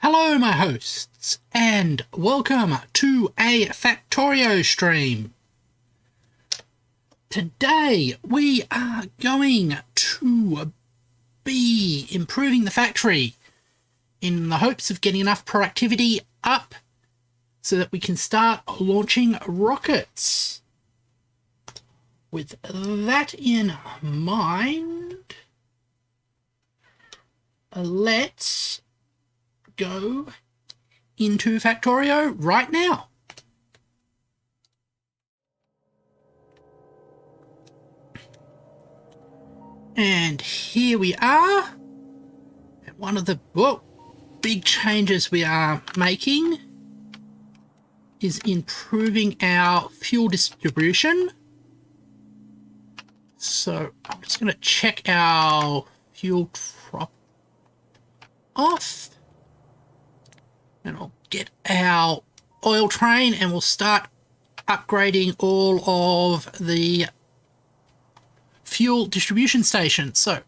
Hello, my hosts, and welcome to a Factorio stream. Today, we are going to be improving the factory in the hopes of getting enough productivity up so that we can start launching rockets. With that in mind, let's go into Factorio right now. And here we are. One of the big changes we are making is improving our fuel distribution. So I'm just going to check our fuel drop off. And I'll get our oil train and we'll start upgrading all of the fuel distribution stations. So,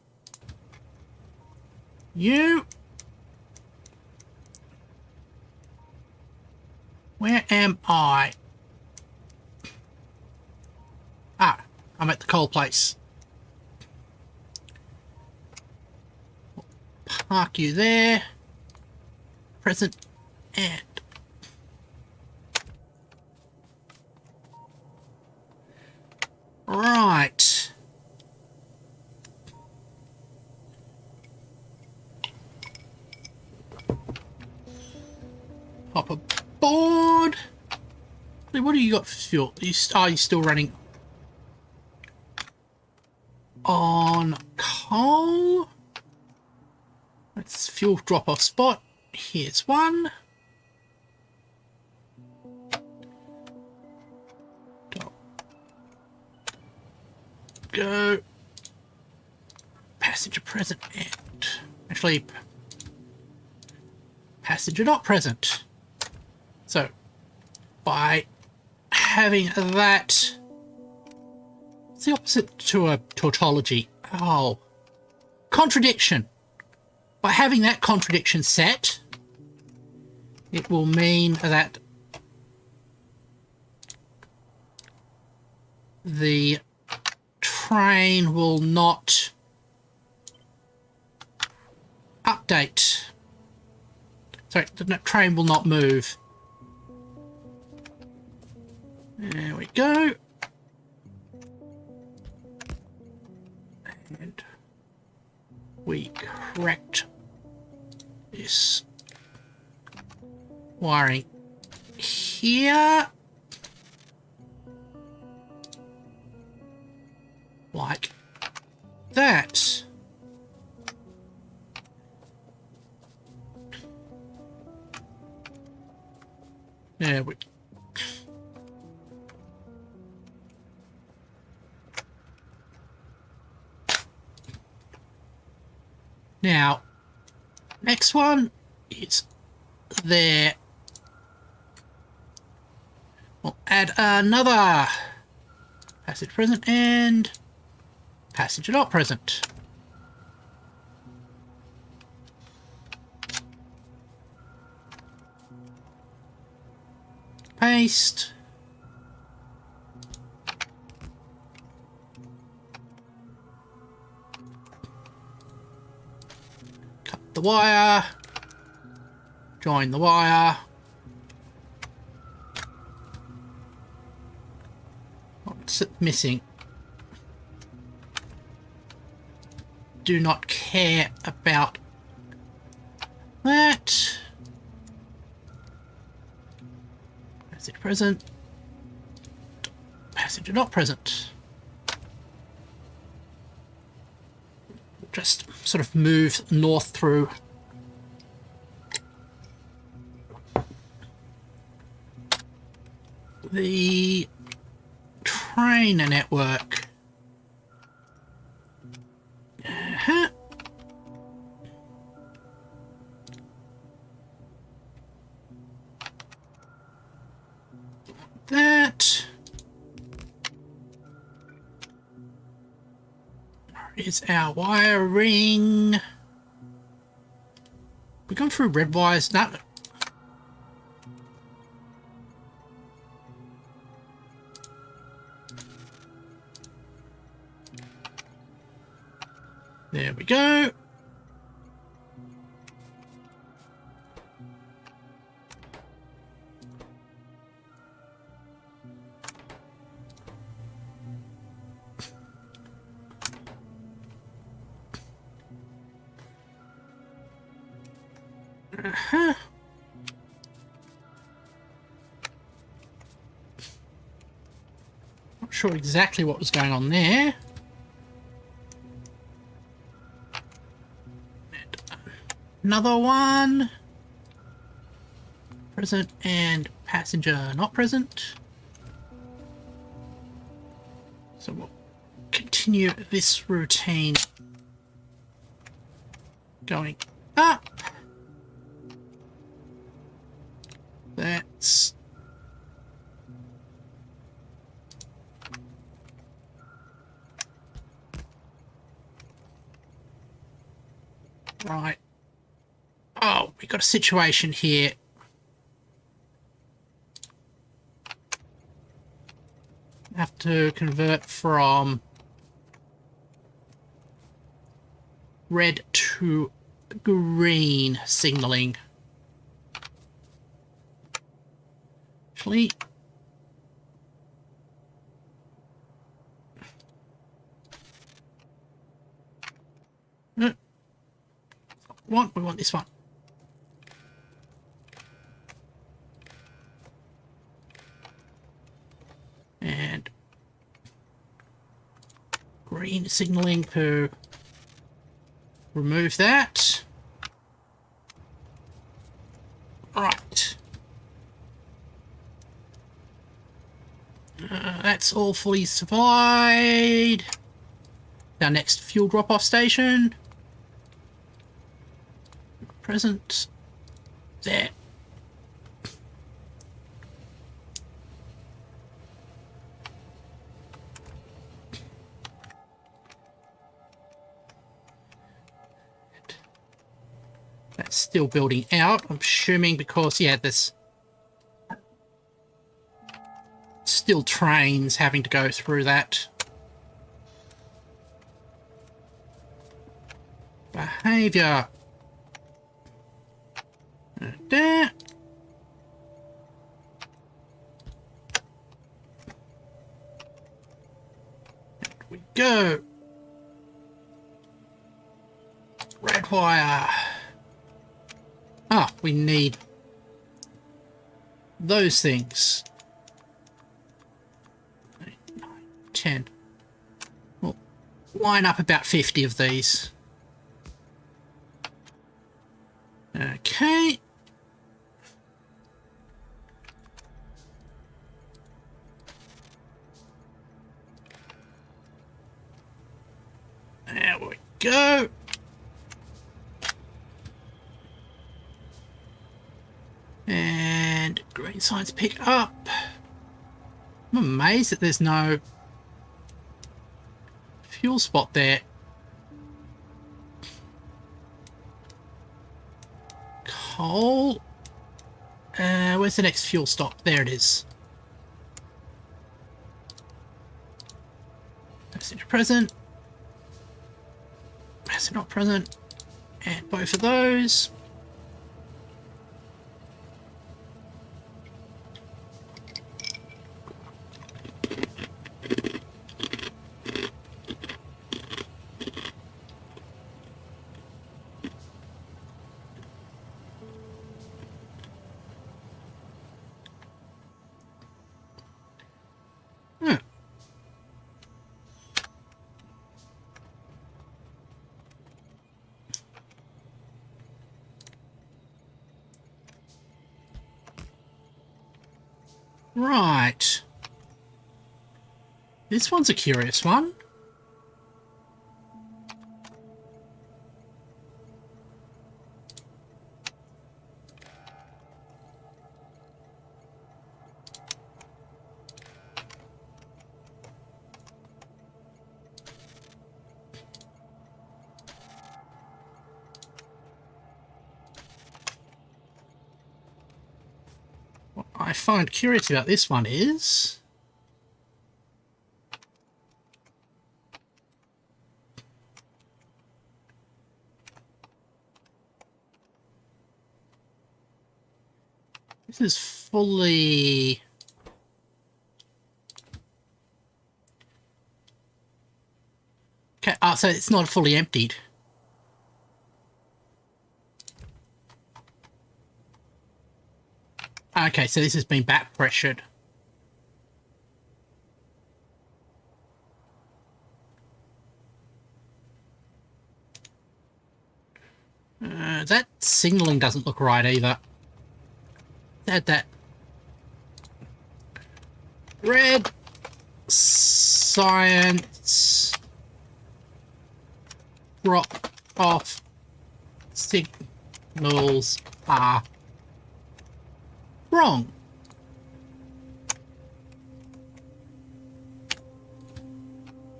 where am I? Ah, I'm at the coal place. Park you there. Present. And right. Hop aboard. What do you got for fuel? Are you still running on coal? That's fuel drop-off spot. Here's one. Go. Passenger present and actually passenger not present. So by having that, it's the opposite to a tautology. Oh, contradiction. By having that contradiction set, it will mean that the train will not update. Sorry, the train will not move. There we go. And we correct this wiring here. Like that. There we go. Now, next one is there. We'll add another passenger present and passenger not present. Paste. Cut the wire. Join the wire. What's it missing? Do not care about that. Passenger present. Passenger not present. Just sort of move north through. The train network. That is our wiring. We gone through red wires? No. There we go. Uh-huh. Not sure exactly what was going on there. Another one. Present and passenger not present. So we'll continue this routine going up. That's right. Oh, we got a situation here. Have to convert from red to green signaling. Actually, no. We want this one. And green signaling to remove that. Right. That's all fully supplied. Our next fuel drop-off station. Present. There. That's still building out, I'm assuming, because, yeah, there's still trains having to go through that. Behavior. There. There we go. Red wire. Ah, we need those things. 8, 9, 10. We'll line up about 50 of these. Okay. There we go. And green signs pick up. I'm amazed that there's no fuel spot there. Coal. Where's the next fuel stop? There it is. Passenger present. Passenger not present. And both of those. Right. This one's a curious one. find curious about this one is this is fully... Okay, so it's not fully emptied. Okay, so this has been back pressured. That signaling doesn't look right either. Add that red science drop off signals are wrong.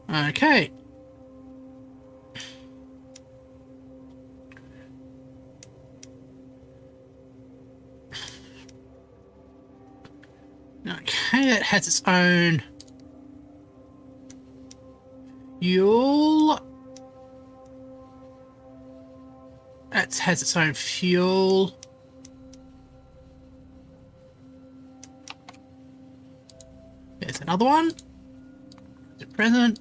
Okay. Okay, it has its own fuel. It has its own fuel. There's another one. Is it present?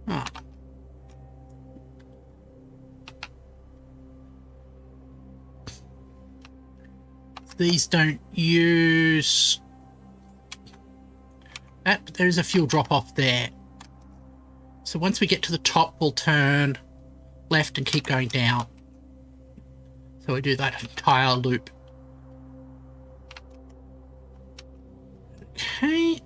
Oh. These don't use that, but there is a fuel drop off there. So once we get to the top, we'll turn left and keep going down. So we do that entire loop. Okay.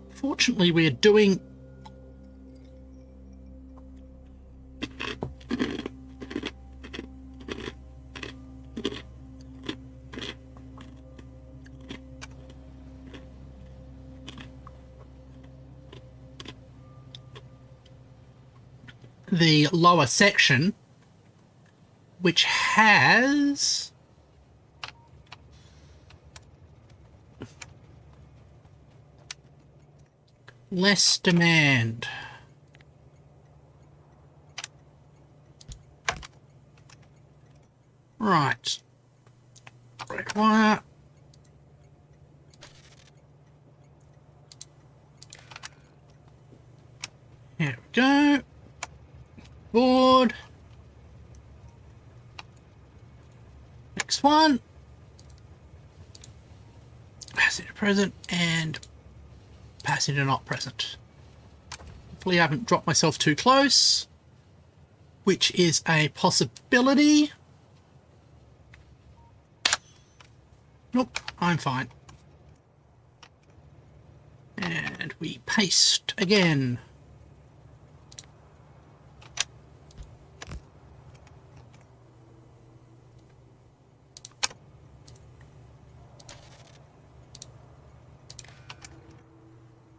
Fortunately, we're doing the lower section, which has less demand. Right. Red wire. Here we go. Board. Next one. Passenger present and passenger not present. Hopefully I haven't dropped myself too close, which is a possibility. Nope, I'm fine. And we paste again.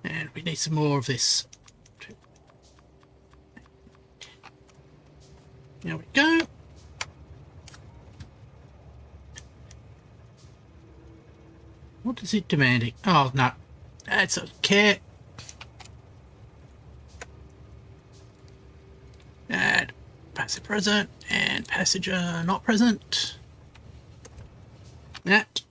And we need some more of this. There we go. What is it demanding? Oh, no. That's okay. Add passenger present and passenger not present. That.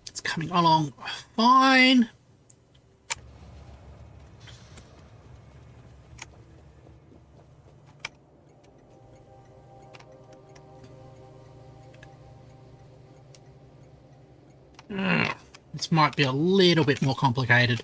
It's coming along fine. This might be a little bit more complicated.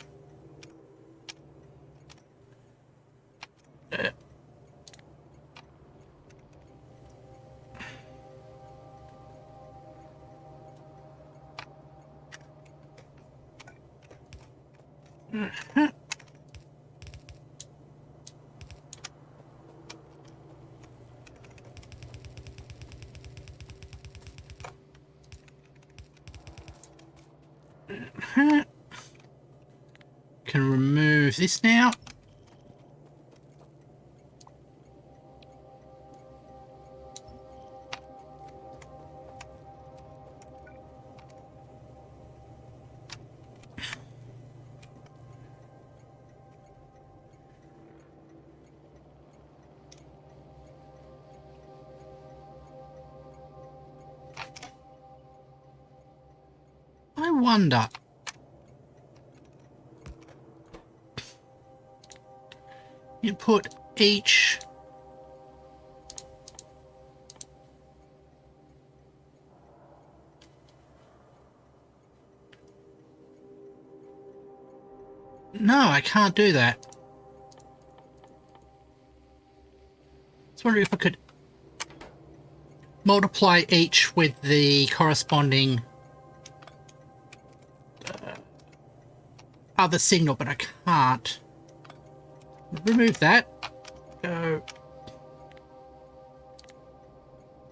Can remove this now. I wonder. You put each No, I can't do that. I was wondering if I could multiply each with the corresponding other signal, but I can't. Remove that. Go.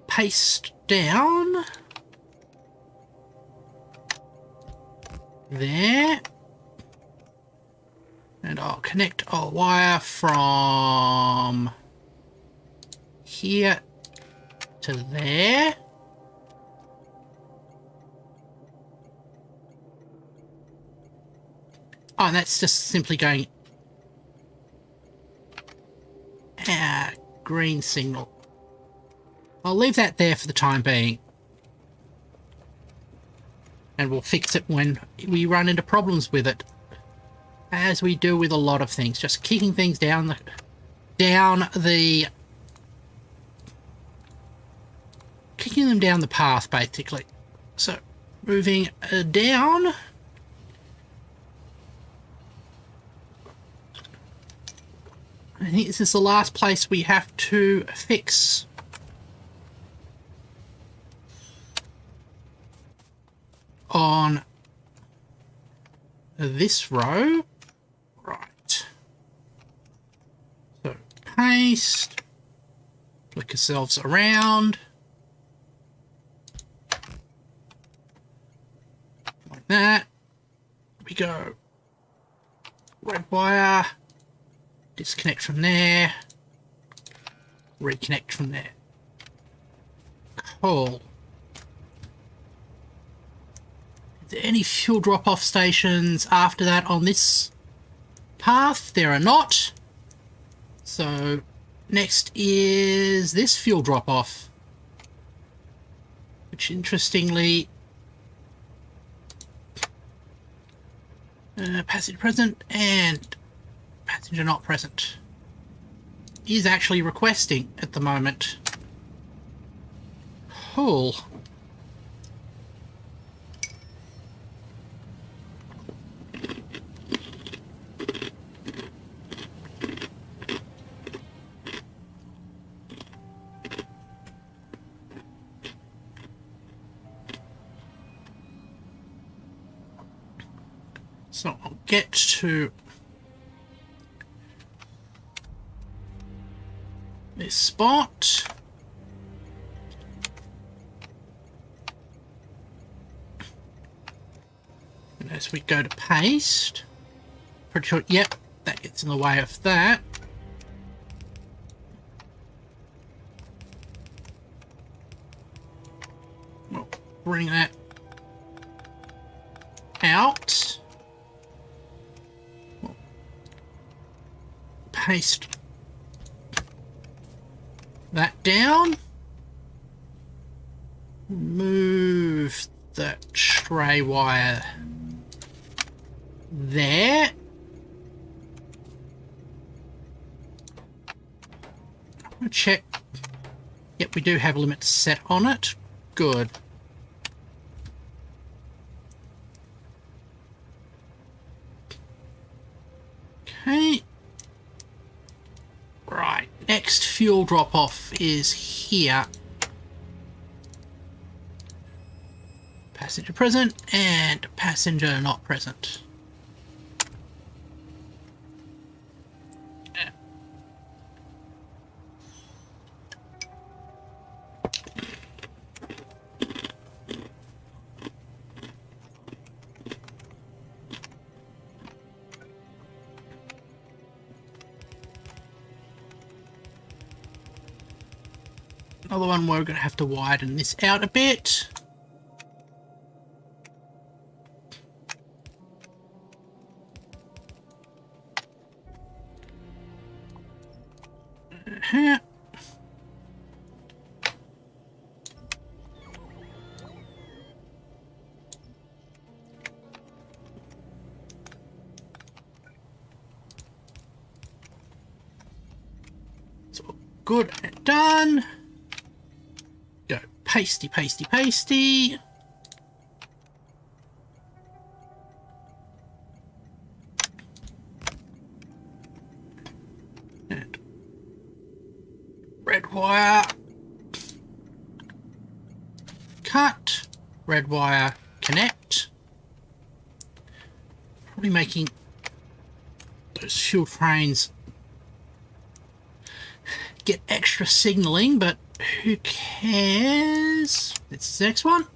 Paste down. There. And I'll connect a wire from here to there. Oh, and that's just simply going green signal. I'll leave that there for the time being. And we'll fix it when we run into problems with it. As we do with a lot of things. Just kicking things down the kicking them down the path, basically. So, moving down. I think this is the last place we have to fix. On this row. Right. So, paste. Flick ourselves around. Like that. We go. Red wire. Disconnect from there. Reconnect from there. Cool. Is there any fuel drop-off stations after that on this path? There are not. So next is this fuel drop-off, which interestingly, passenger present and passenger not present is actually requesting at the moment. Cool. So I'll get to this spot. And as we go to paste, pretty sure, yep, that gets in the way of that. We'll bring that out. Paste that down. Move the tray wire there. I'll check. Yep, we do have a limit set on it. Good. Okay. Right, next fuel drop-off is here. Passenger present and passenger not present. Another one we're going to have to widen this out a bit. So good and done. Go pasty, pasty, pasty. And red wire. Cut. Red wire connect. Probably making those fuel trains get extra signaling, but who cares? This is the next one.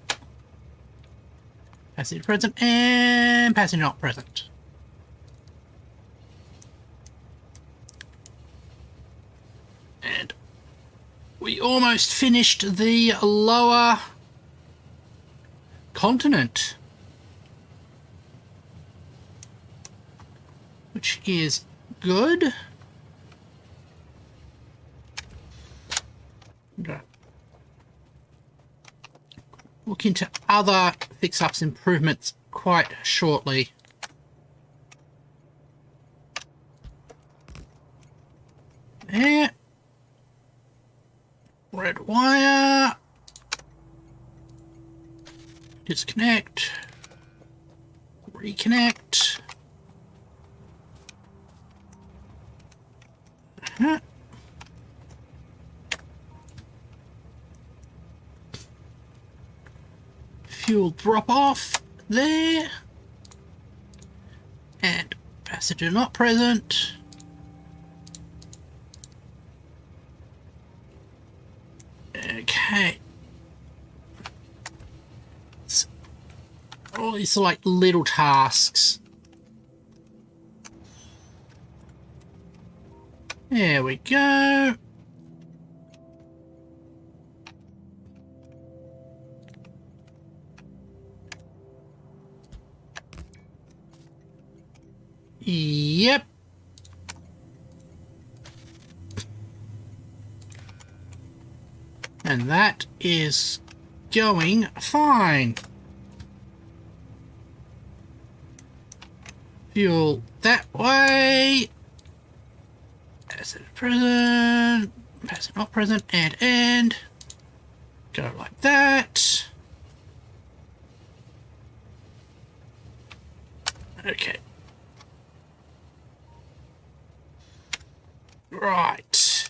Passenger present and passenger not present. And we almost finished the lower continent, which is good. Look into other fix-ups improvements quite shortly. There. Red wire. Disconnect. Reconnect. Fuel drop off there. And passenger not present. Okay. So, all these are like little tasks. There we go. Yep. And that is going fine. Fuel that way. Passenger present. Passenger not present. And. Go like that. Okay. Right.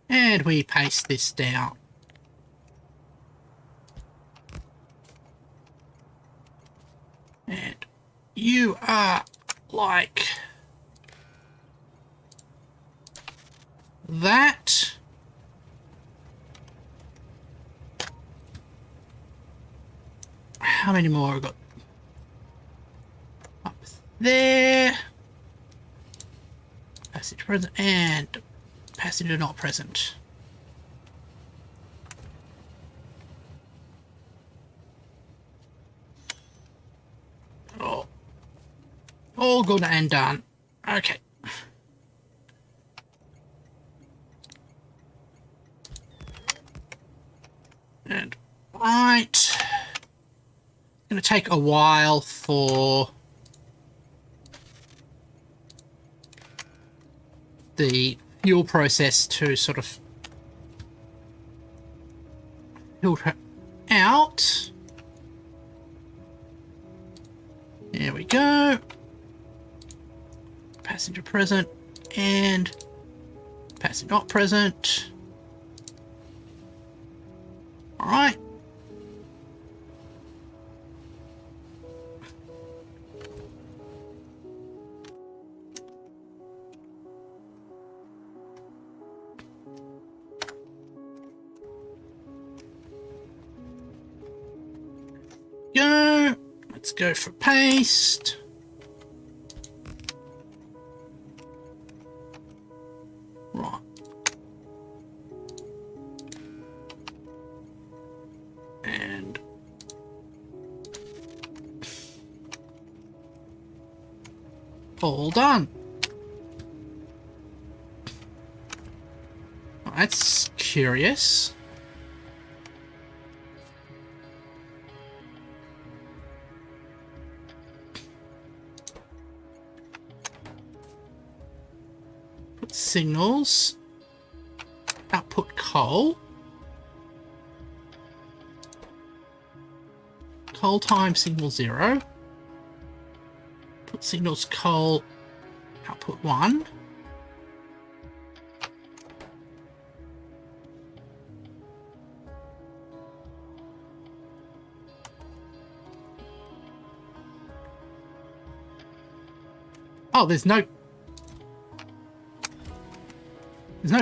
And we paste this down. And you are like that. How many more have I got? Up there. Passenger present and passenger not present. Oh, all good and done. Okay. And right. It's going to take a while for the fuel process to sort of filter out. There we go. Passenger present and passenger not present. All right. Go. Let's go for paste. Right. all done. That's curious. Put signals. Output coal. Coal time signal 0. Put signals coal. Output 1. Oh, there's no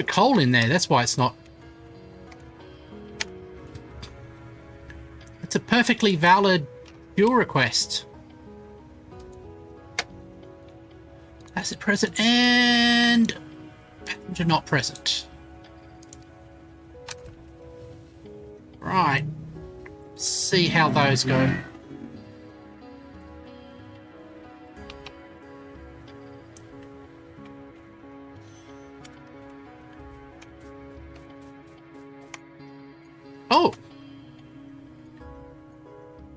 coal in there. That's why it's not. It's a perfectly valid fuel request. Asset present and passenger not present. Right. See how those go. Oh!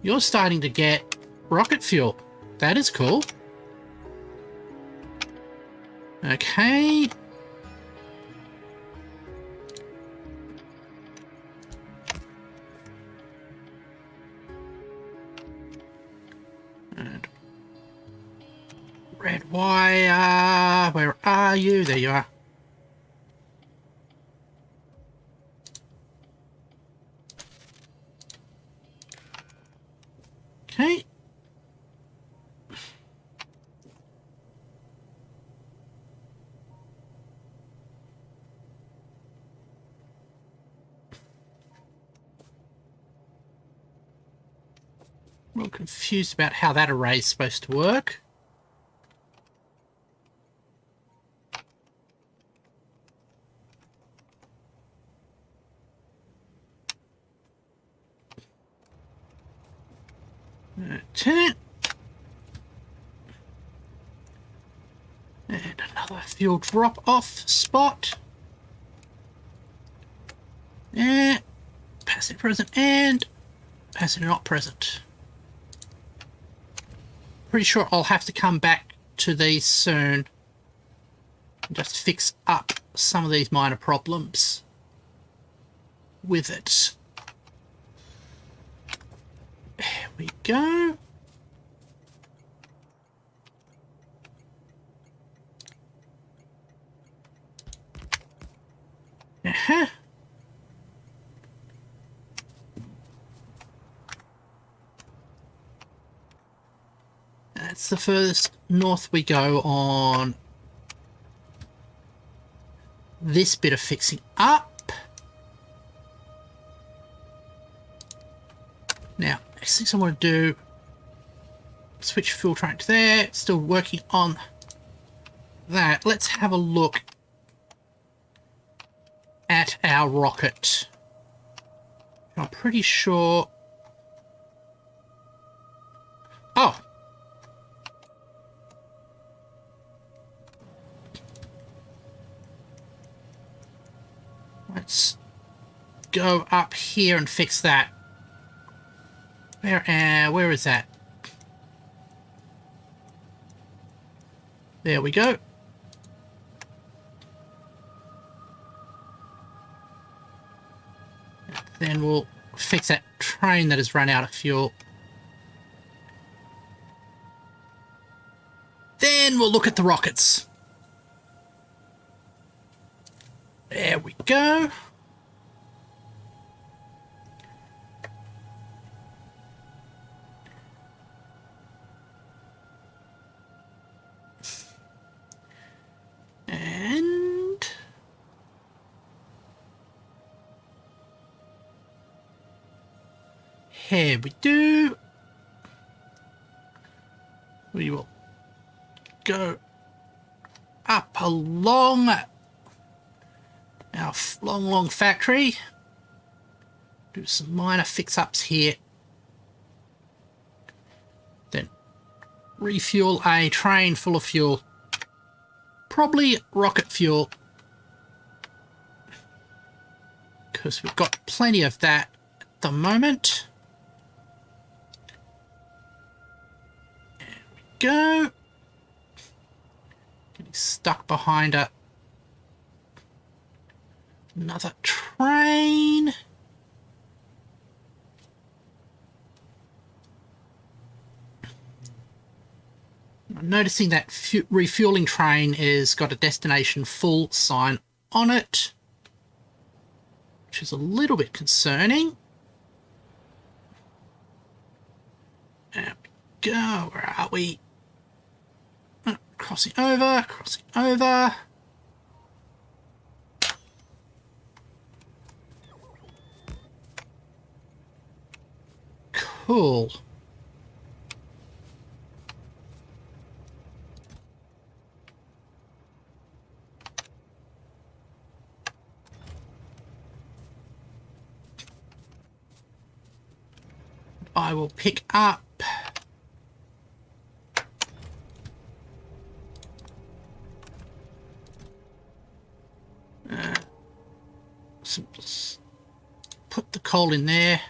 You're starting to get rocket fuel. That is cool. Okay. And red wire. Where are you? There you are. Okay. I'm a little confused about how that array is supposed to work. And another fuel drop-off spot. And passenger present and passenger not present. Pretty sure I'll have to come back to these soon and just fix up some of these minor problems with it. There we go. Uh-huh. That's the furthest north we go on this bit of fixing up. Now, next thing I want to do, switch fuel train to there. Still working on that. Let's have a look at our rocket. I'm pretty sure. Oh. Let's go up here and fix that. Where is that? There we go. Then we'll fix that train that has run out of fuel. Then we'll look at the rockets. There we go. And here we do. We will go up along our long factory. Do some minor fix-ups here. Then refuel a train full of fuel. Probably rocket fuel, because we've got plenty of that at the moment. There we go. Getting stuck behind another train. I'm noticing that refueling train has got a destination full sign on it, which is a little bit concerning. There we go. Where are we? Oh, crossing over, crossing over. Cool. I will pick up put the coal in there,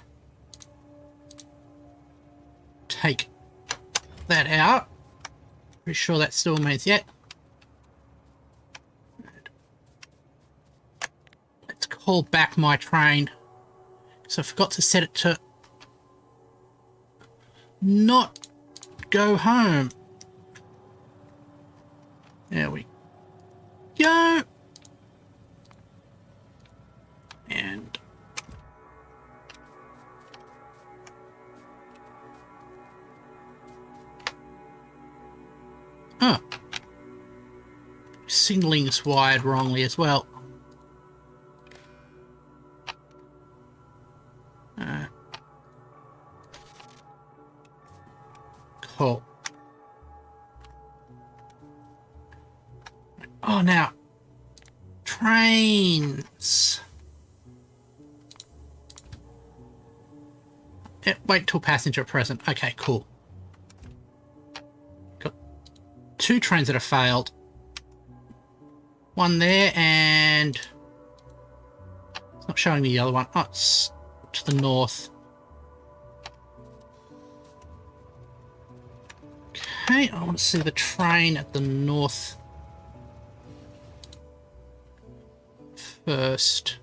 take that out. Pretty sure that still means yet. Let's call back my train. So I forgot to set it to not go home. There we go. And oh, signaling's wired wrongly as well. Cool. Oh, now trains. Wait till passenger present. Okay, cool. Got 2 trains that have failed. One there, and it's not showing me the other one. Oh, it's to the north. Okay, I want to see the train at the north first.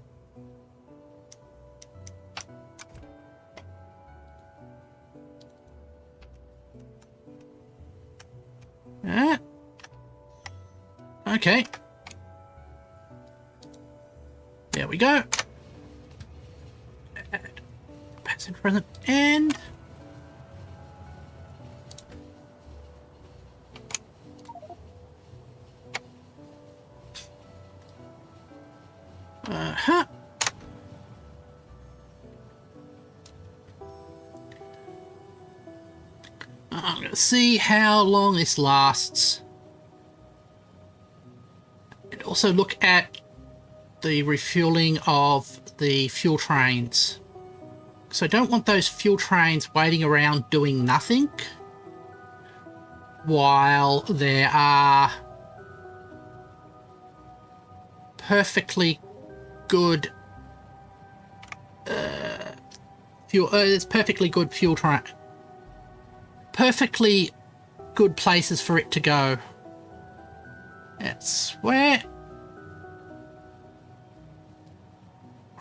Okay. There we go. Passenger present and I'm going to see how long this lasts. And also look at the refueling of the fuel trains. So I don't want those fuel trains waiting around doing nothing while there are perfectly good fuel. It's perfectly good fuel train. Perfectly good places for it to go. That's where.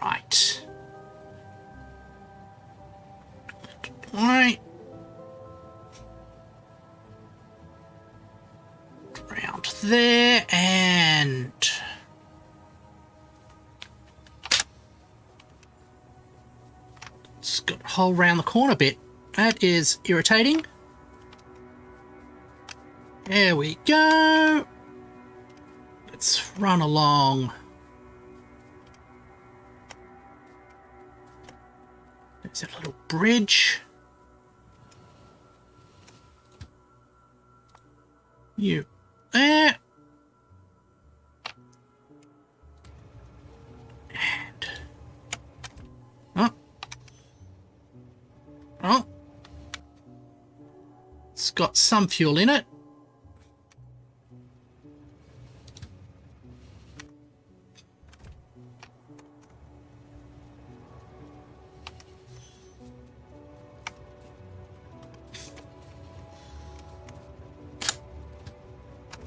Right. Right. Round there and it's got a hole round the corner bit. That is irritating. There we go. Let's run along. There's a little bridge. You there. And oh. got some fuel in it.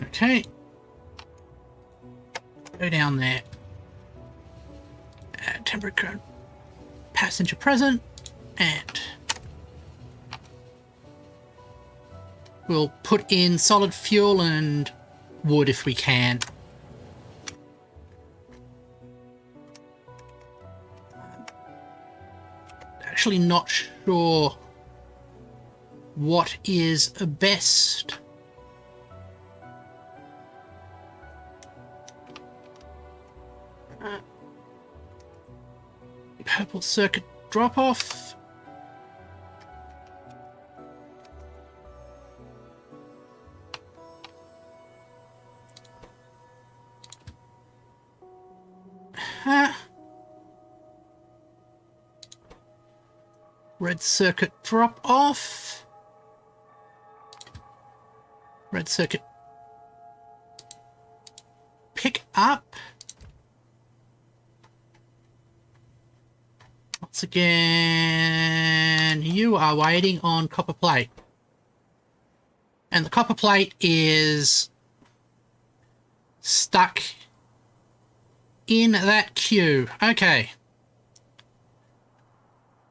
Okay. Go down there. Add temperature, passenger present, and we'll put in solid fuel and wood if we can. Actually not sure what is best. Purple circuit drop off. Red circuit drop off. Red circuit pick up. Once again, you are waiting on copper plate. And the copper plate is stuck in that queue. Okay.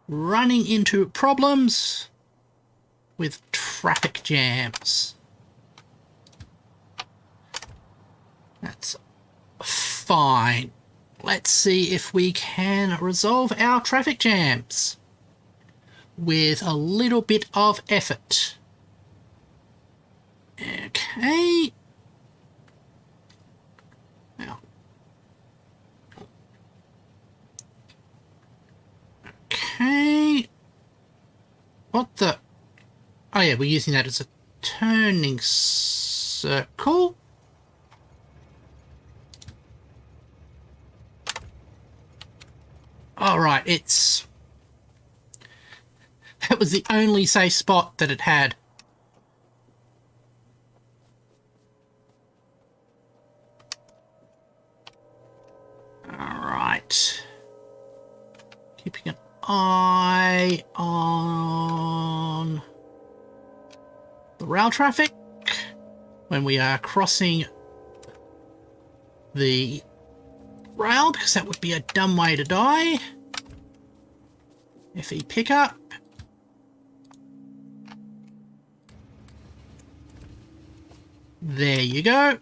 Running into problems with traffic jams. That's fine. Let's see if we can resolve our traffic jams with a little bit of effort. Okay. Now. Okay. What the? Oh yeah, we're using that as a turning circle. All right, it's... That was the only safe spot that it had. All right. Keeping an eye on the rail traffic when we are crossing the rail, because that would be a dumb way to die. FE pickup. There you go.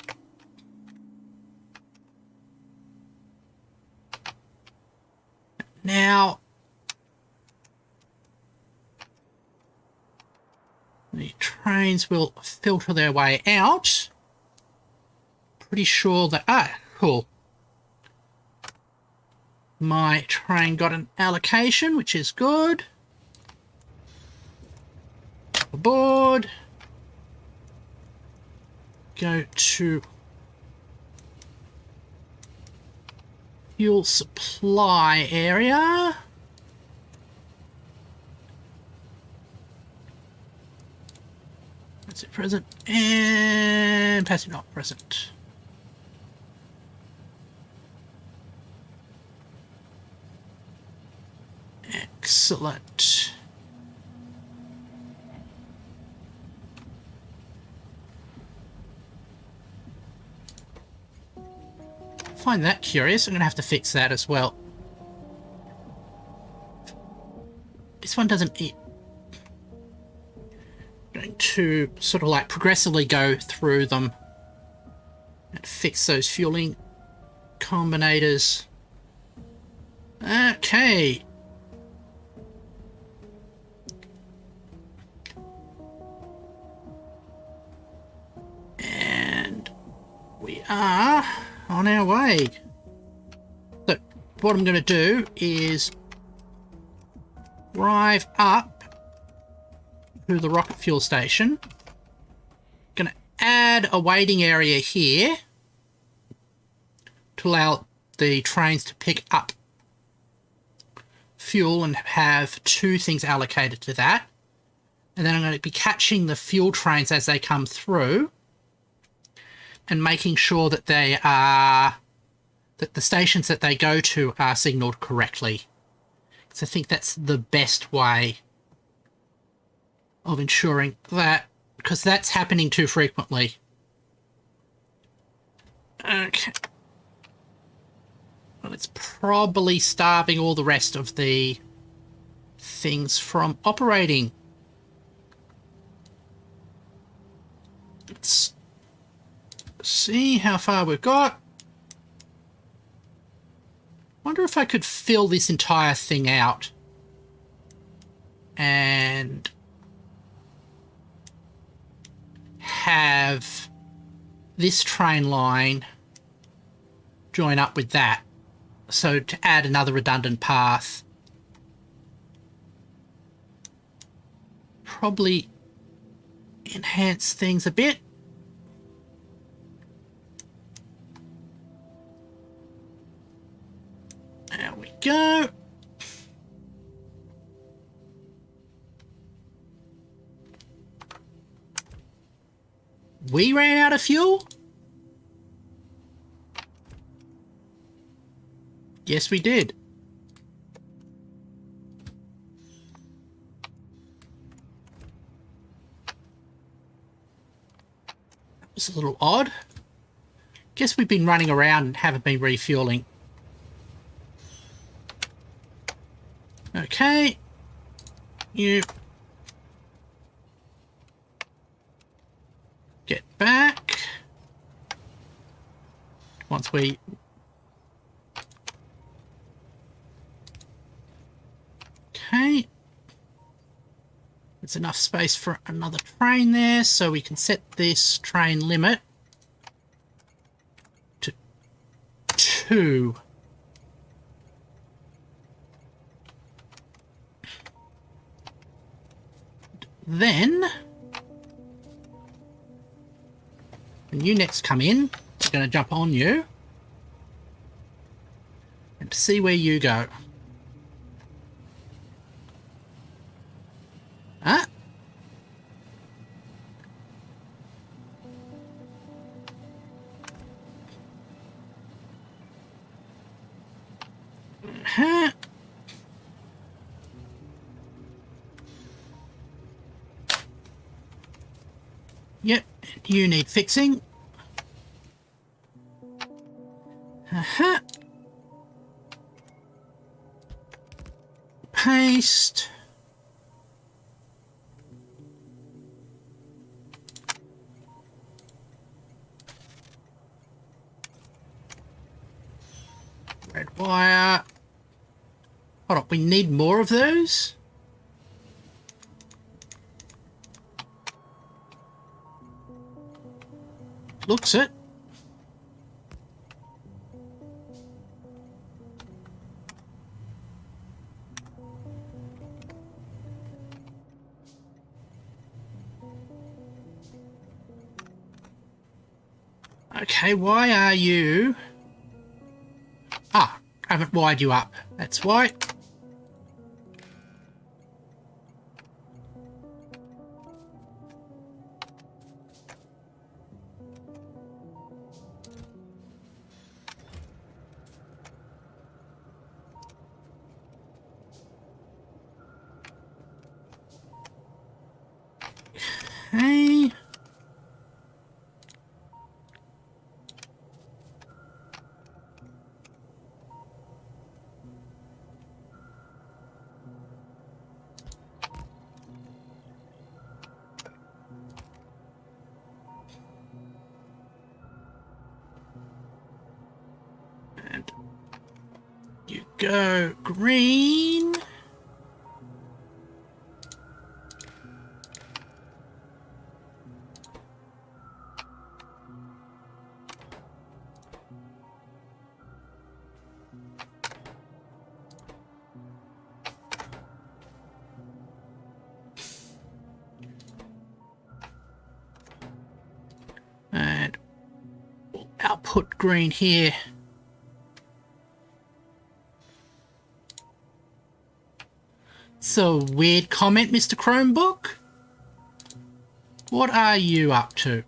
Now, the trains will filter their way out. Pretty sure that... Ah, cool. My train got an allocation, which is good. Aboard. Go to fuel supply area. That's it, present. And passing off, present. Excellent. Find that curious. I'm going to have to fix that as well. This one doesn't eat. Going to sort of like progressively go through them and fix those fueling combinators. Okay. And we are on our way. So what I'm going to do is drive up to the rocket fuel station. Going to add a waiting area here to allow the trains to pick up fuel and have two things allocated to that. And then I'm going to be catching the fuel trains as they come through and making sure that they are, that the stations that they go to are signalled correctly. So I think that's the best way of ensuring that, because that's happening too frequently. Okay. Well, it's probably starving all the rest of the things from operating. Let's see how far we've got. Wonder if I could fill this entire thing out and have this train line join up with that. So to add another redundant path. Probably enhance things a bit. There we go. We ran out of fuel? Yes, we did. That was a little odd. Guess we've been running around and haven't been refueling. Okay. You get back. Once we... Okay. There's enough space for another train there, so we can set this train limit to 2. Then, when you next come in, I'm going to jump on you and see where you go. Huh? Huh? Yep, you need fixing. Uh-huh. Paste. Red wire. Hold on, we need more of those? Looks it. Okay, why are you... Ah, I haven't wired you up. That's why. Okay. And you go green. And we'll output green here. So, weird comment, Mr. Chromebook? What are you up to?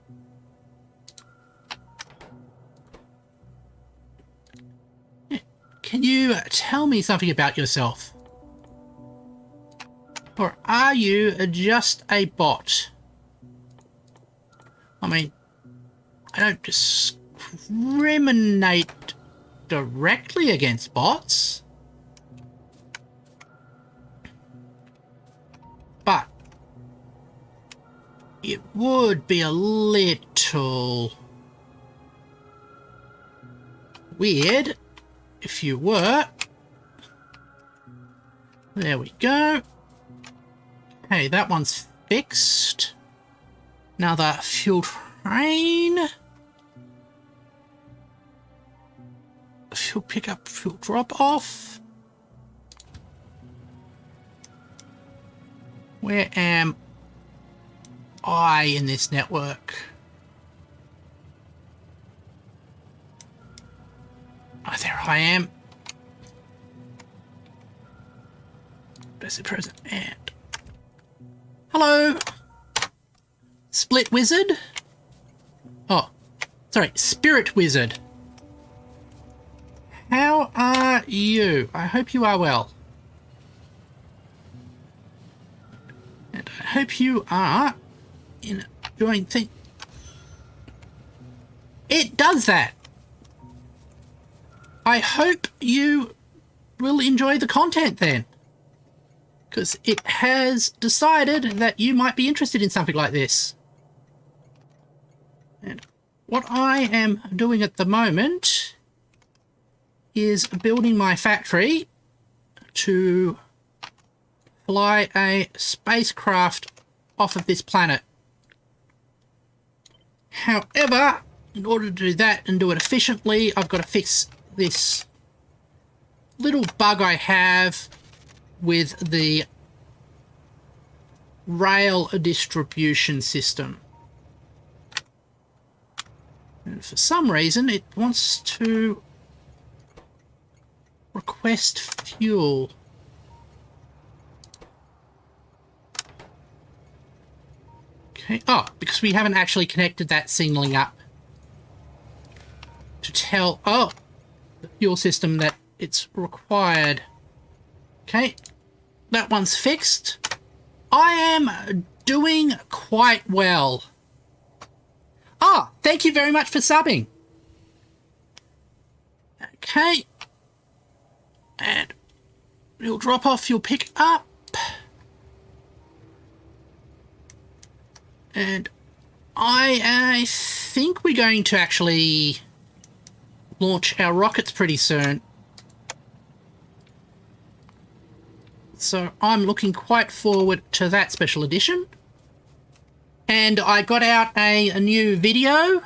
Can you tell me something about yourself? Or are you just a bot? I mean, I don't discriminate directly against bots, but it would be a little weird if you were. There we go. Okay, that one's fixed. Another fuel train. Fuel pickup, fuel drop off. Where am I in this network? Oh, there I am. Best present and hello, Split Wizard. Oh, sorry, Spirit Wizard. How are you? I hope you are well. And I hope you are enjoying things. It does that. I hope you will enjoy the content then, because it has decided that you might be interested in something like this. And what I am doing at the moment is building my factory to fly a spacecraft off of this planet. However, in order to do that and do it efficiently, I've got to fix this little bug I have with the rail distribution system. And for some reason, it wants to request fuel. Okay. Oh, because we haven't actually connected that signaling up to tell the fuel system that it's required. Okay, that one's fixed. I am doing quite well. Ah, thank you very much for subbing. Okay. And you'll drop off, you'll pick up. And I think we're going to actually launch our rockets pretty soon. So I'm looking quite forward to that special edition. And I got out a new video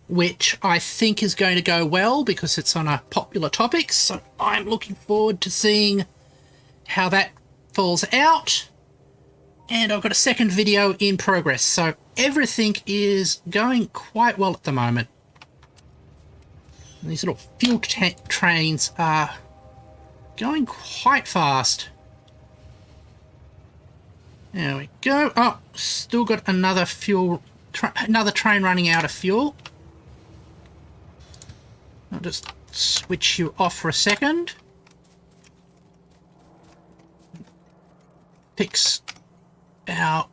which I think is going to go well because it's on a popular topic. So I'm looking forward to seeing how that falls out. And I've got a second video in progress. So everything is going quite well at the moment. And these little fuel trains are going quite fast. There we go. Oh, still got another another train running out of fuel. I'll just switch you off for a second. Fix our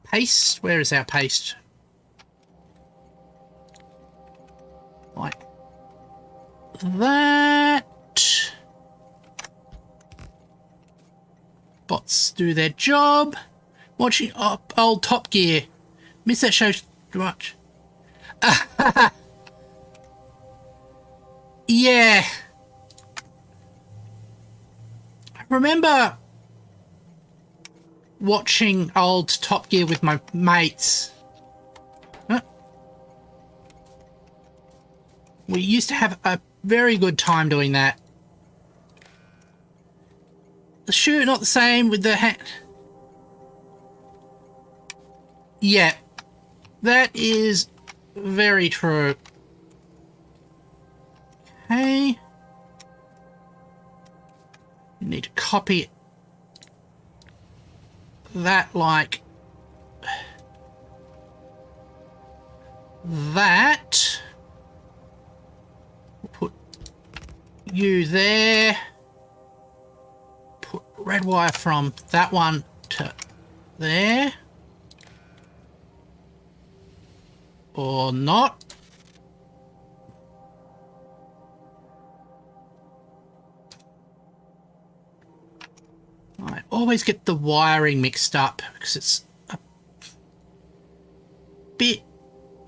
paste. Where is our paste? Like that. Bots do their job. Watching old Top Gear. Miss that show too much. Yeah. I remember watching old Top Gear with my mates. We used to have a very good time doing that. The shoe, not the same with the hat. Yeah, that is very true. Okay. You need to copy that like that. We'll put you there. Put red wire from that one to there. Or not. I always get the wiring mixed up because it's a bit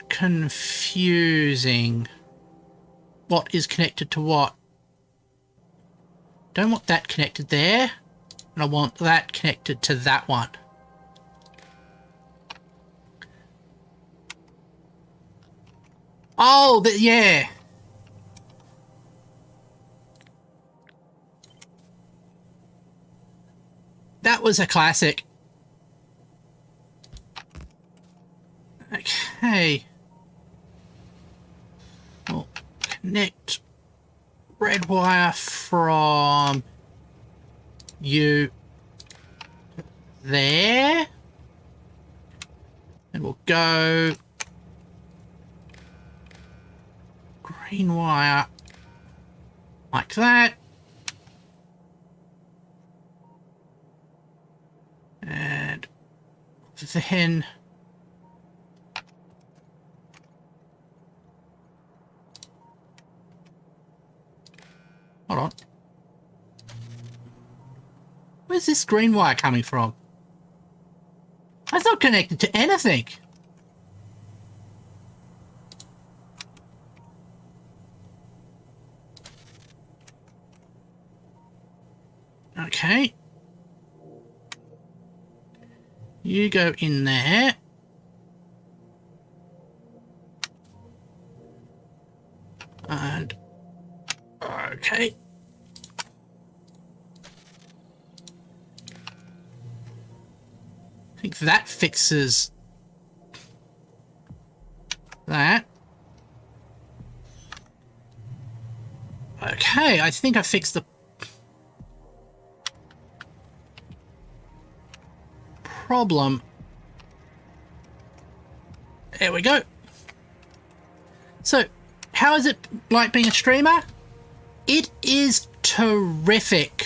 confusing. What is connected to what? Don't want that connected there, and I want that connected to that one. Oh, yeah. That was a classic. Okay. We'll connect red wire from you there. And we'll go green wire like that. And then hold on. Where's this green wire coming from? That's not connected to anything. Okay. You go in there. And okay. I think that fixes that. Okay, I think I fixed the problem. There we go. So, how is it like being a streamer? It is terrific.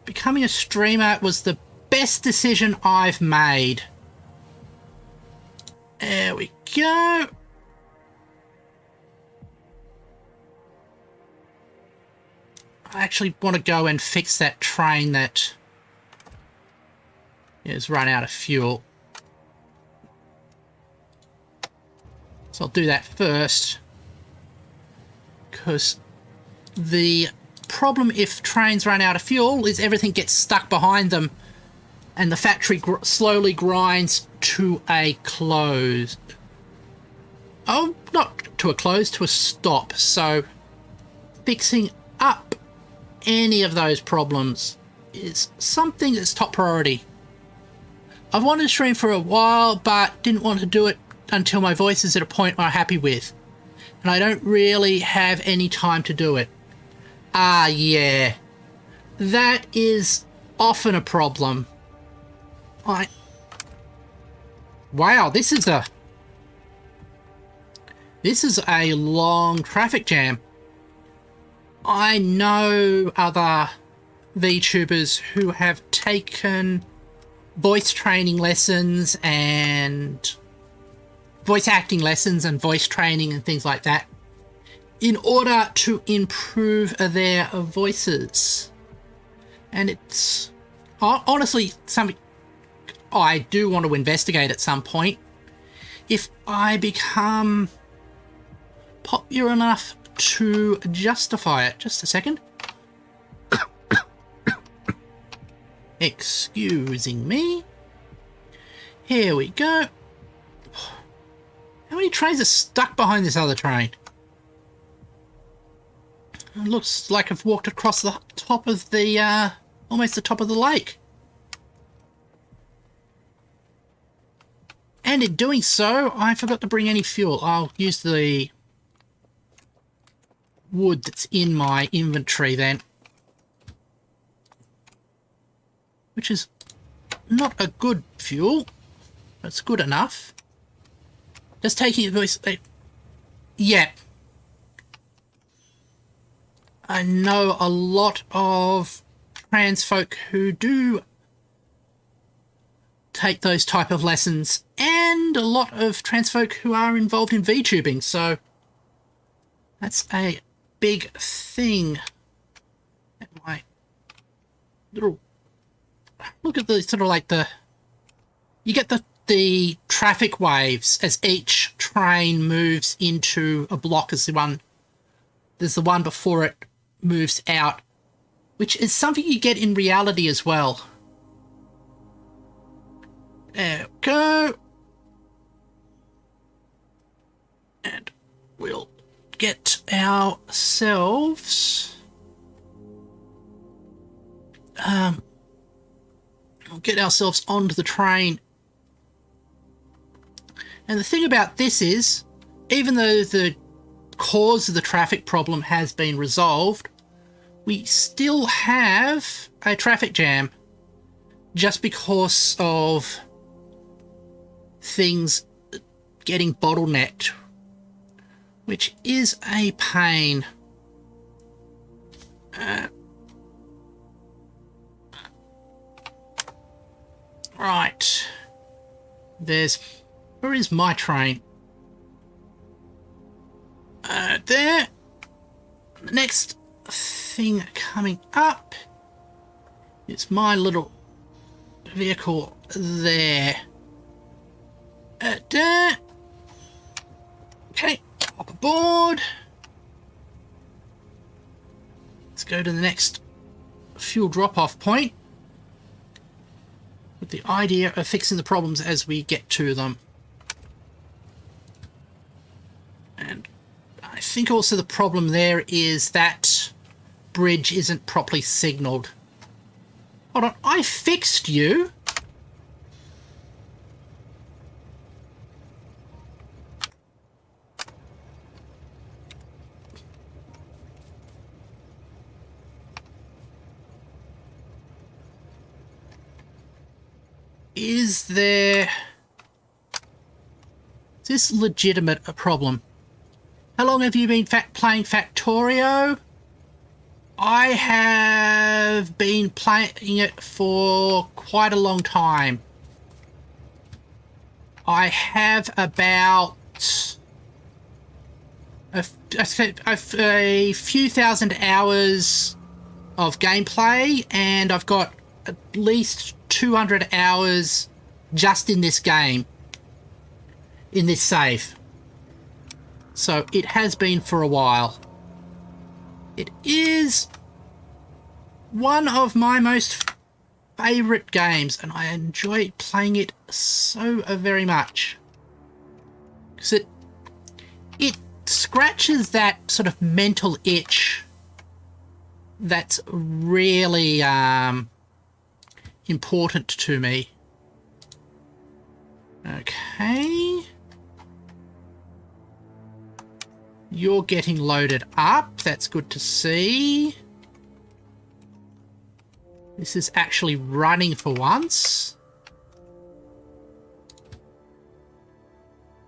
Becoming a streamer was the best decision I've made. There we go. I actually want to go and fix that train that has run out of fuel. So I'll do that first, because the problem if trains run out of fuel is everything gets stuck behind them and the factory slowly grinds to a close. Oh, not to a close, to a stop. So fixing up any of those problems is something that's top priority. I've wanted to stream for a while, but didn't want to do it until my voice is at a point I'm happy with. And I don't really have any time to do it. Ah, yeah. That is often a problem. Wow, this is a long traffic jam. I know other VTubers who have taken voice training lessons and voice acting lessons and voice training and things like that in order to improve their voices. And it's honestly something I do want to investigate at some point. If I become popular enough to justify it. Just a second. Excusing me. Here we go. How many trains are stuck behind this other train? It looks like I've walked across the top of the, almost the top of the lake. And in doing so, I forgot to bring any fuel. I'll use the wood that's in my inventory then. Which is not a good fuel. It's good enough. Just taking it. Yeah. I know a lot of trans folk who do take those type of lessons, and a lot of trans folk who are involved in VTubing, so that's a big thing. My little look at the sort of like you get the traffic waves as each train moves into a block as there's the one before it moves out, which is something you get in reality as well. There we go. And we'll get ourselves onto the train. And the thing about this is, even though the cause of the traffic problem has been resolved, we still have a traffic jam just because of things getting bottlenecked, which is a pain. Right. Where is my train? There. The next thing coming up is my little vehicle there. There. Okay, hop aboard. Let's go to the next fuel drop-off point with the idea of fixing the problems as we get to them. And I think also the problem there is that bridge isn't properly signalled. Hold on, I fixed you. Is this legitimate a problem? How long have you been playing Factorio? I have been playing it for quite a long time. I have about a few thousand hours of gameplay, and I've got at least 200 hours just in this game, in this save. So it has been for a while. It is one of my most favourite games, and I enjoy playing it so very much. Because it scratches that sort of mental itch that's really important to me. Okay. You're getting loaded up. That's good to see. This is actually running for once.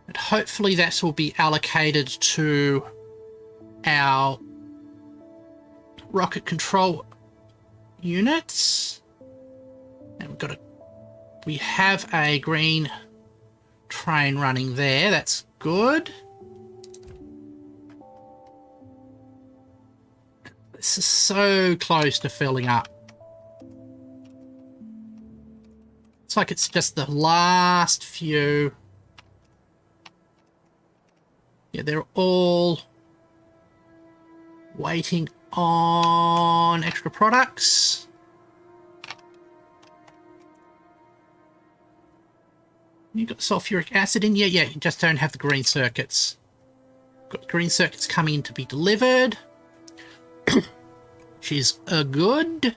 And hopefully that will be allocated to our rocket control units. And we have a green train running there. That's good. This is so close to filling up. It's like it's just the last few. Yeah, they're all waiting on extra products. You got sulfuric acid in? Yeah, you just don't have the green circuits. Got green circuits coming in to be delivered. She's good.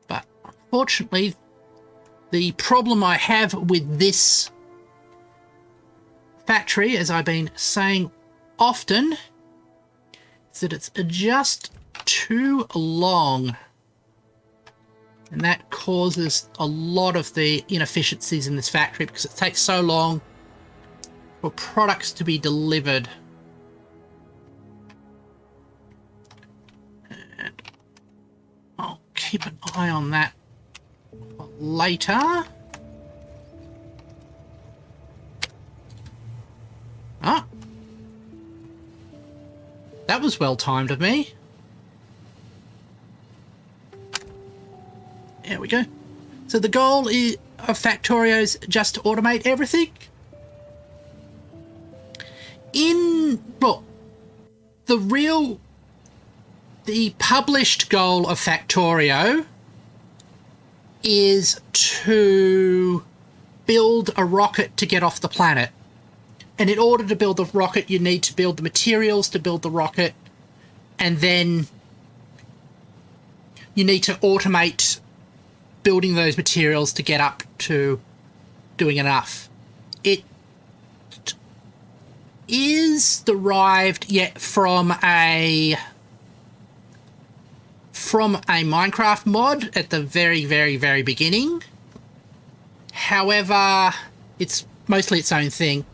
But unfortunately, the problem I have with this factory, as I've been saying often, is that it's just too long. And that causes a lot of the inefficiencies in this factory because it takes so long for products to be delivered. And I'll keep an eye on that for later. Ah. That was well timed of me. There we go. So the goal is, of Factorio is just to automate everything. Well, the published goal of Factorio is to build a rocket to get off the planet. And in order to build the rocket, you need to build the materials to build the rocket. And then you need to automate building those materials to get up to doing enough. It is derived from a Minecraft mod at the very, very, very beginning. However, it's mostly its own thing.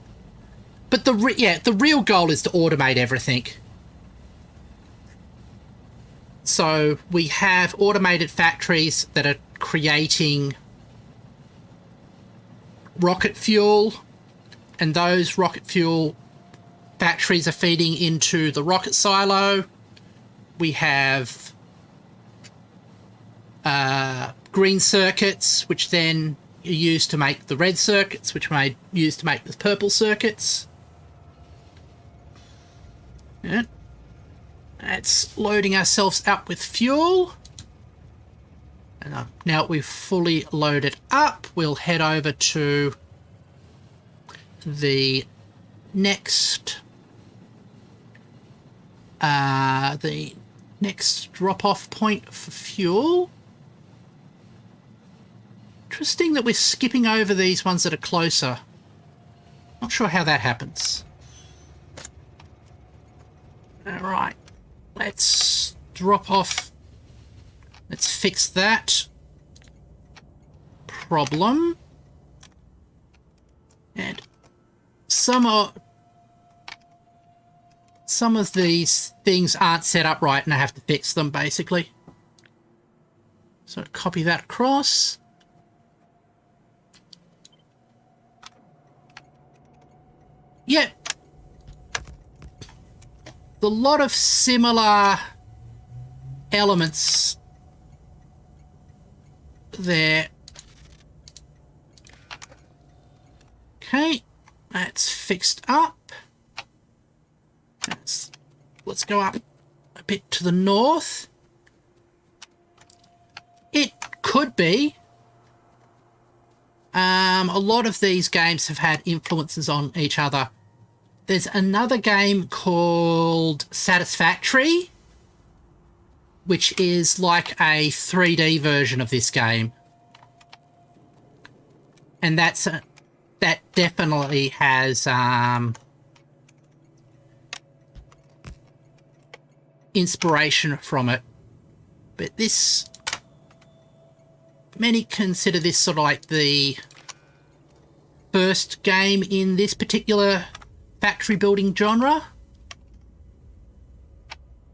But the real goal is to automate everything. So we have automated factories that are creating rocket fuel, and those rocket fuel factories are feeding into the rocket silo. We have green circuits, which then are used to make the red circuits, which are used to make the purple circuits. Yeah. That's loading ourselves up with fuel. And now we've fully loaded up, we'll head over to the next drop-off point for fuel. Interesting that we're skipping over these ones that are closer. Not sure how that happens. All right, let's drop off. Let's fix that problem. And some of these things aren't set up right and I have to fix them, basically. So copy that across. Yep. A lot of similar elements there. Okay, that's fixed up. Let's go up a bit to the north. It could be. A lot of these games have had influences on each other. There's another game called Satisfactory, which is like a 3D version of this game. And that definitely has inspiration from it. But many consider this sort of like the first game in this particular factory building genre.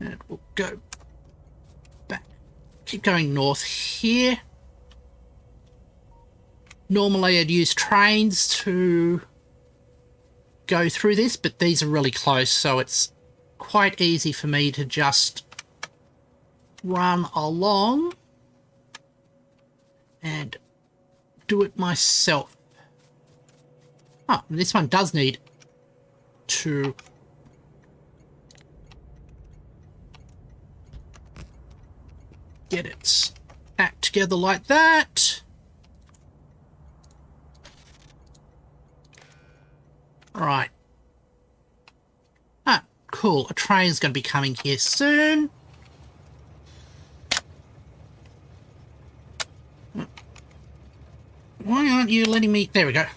And we'll go back, keep going north here. Normally I'd use trains to go through this, but these are really close, so it's quite easy for me to just run along and do it myself. Oh, this one does need to get its act together like that. Right. Ah, cool. A train's going to be coming here soon. Why aren't you letting me... There we go.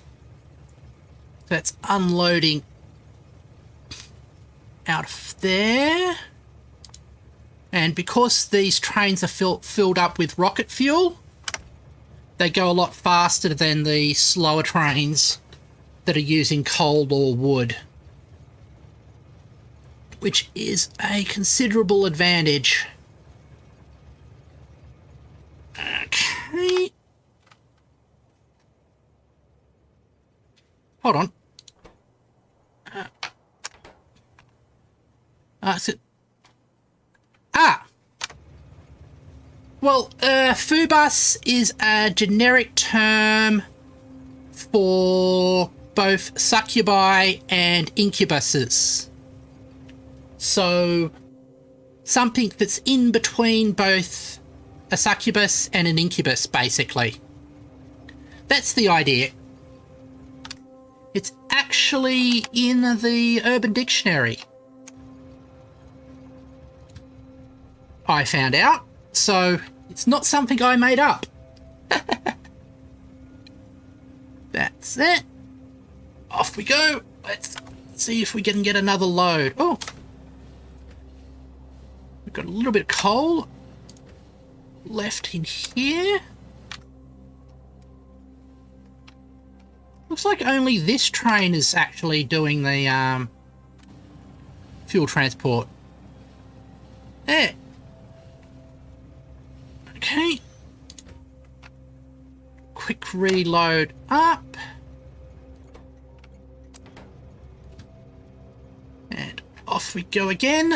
That's unloading out of there. And because these trains are filled up with rocket fuel, they go a lot faster than the slower trains that are using coal or wood, which is a considerable advantage. Okay. Hold on. Well, fooccubus is a generic term for both succubi and incubuses. So, something that's in between both a succubus and an incubus, basically. That's the idea. It's actually in the Urban Dictionary, I found out. So, it's not something I made up. That's it. Off we go. Let's see if we can get another load. Oh. We've got a little bit of coal left in here. Looks like only this train is actually doing the fuel transport. There. Okay. Quick reload up. And off we go again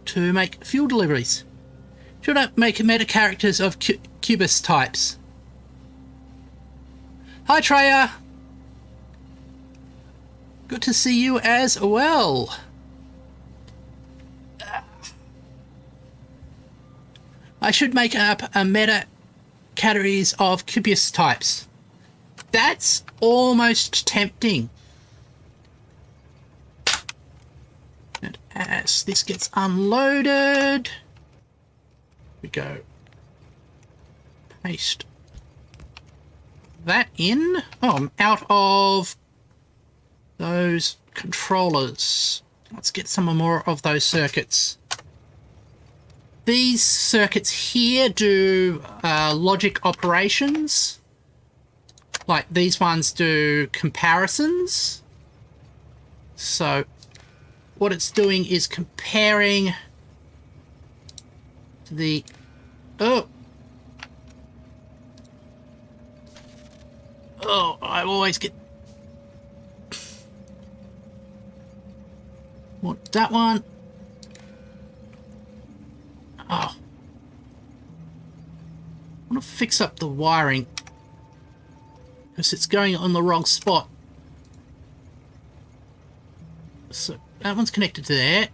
to make fuel deliveries. Should I make meta characters of Cubus types? Hi Treya. Good to see you as well. I should make up a meta categories of Cubus types. That's almost tempting. And as this gets unloaded, we go paste that in. Oh, I'm out of those controllers. Let's get some more of those circuits. These circuits here do logic operations. Like these ones do comparisons. So what it's doing is comparing the... Oh! Oh, I always get... Want that one. Oh. I want to fix up the wiring because it's going on the wrong spot. So that one's connected to there.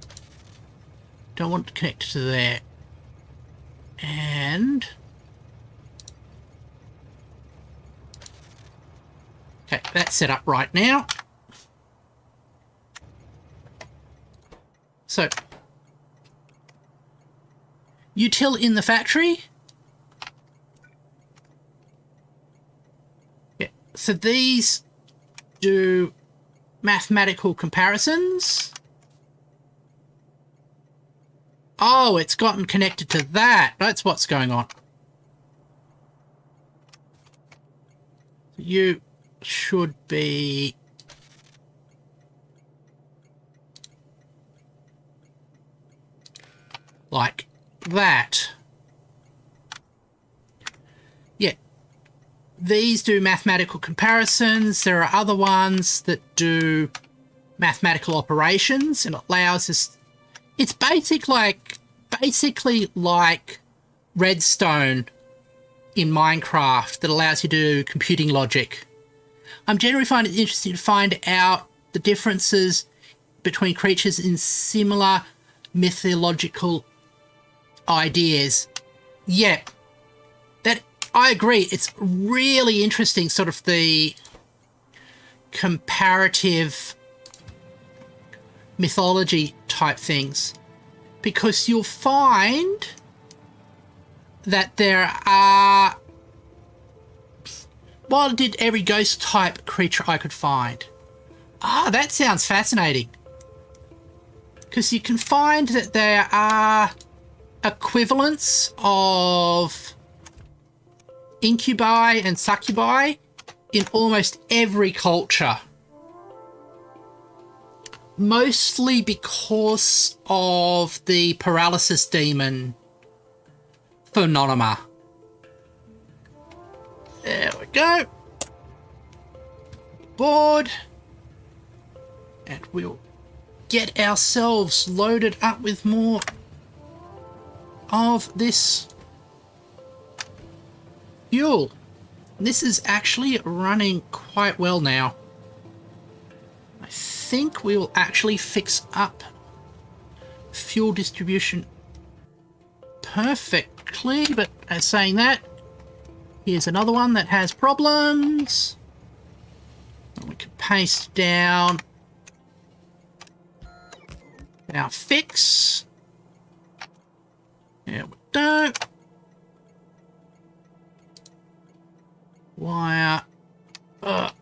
Don't want it connected to there. And... okay, that's set up right now. So, util in the factory. Yeah, so these do mathematical comparisons. Oh, it's gotten connected to that. That's what's going on. You should be... like that. Yeah. These do mathematical comparisons. There are other ones that do mathematical operations, and it allows us... it's basically like redstone in Minecraft that allows you to do computing logic. I'm generally finding it interesting to find out the differences between creatures in similar mythological ideas. Yeah, that I agree. It's really interesting, sort of the comparative mythology type things, because you'll find that there are... well, I did every ghost type creature I could find. Ah, that sounds fascinating. Because you can find that there are equivalents of incubi and succubi in almost every culture. Mostly because of the paralysis demon phenomena. There we go. Board. And we'll get ourselves loaded up with more of this fuel. This is actually running quite well now. I think we will actually fix up fuel distribution perfectly, but as saying that, here's another one that has problems. We can paste down our fix. There we go. Wire. Let's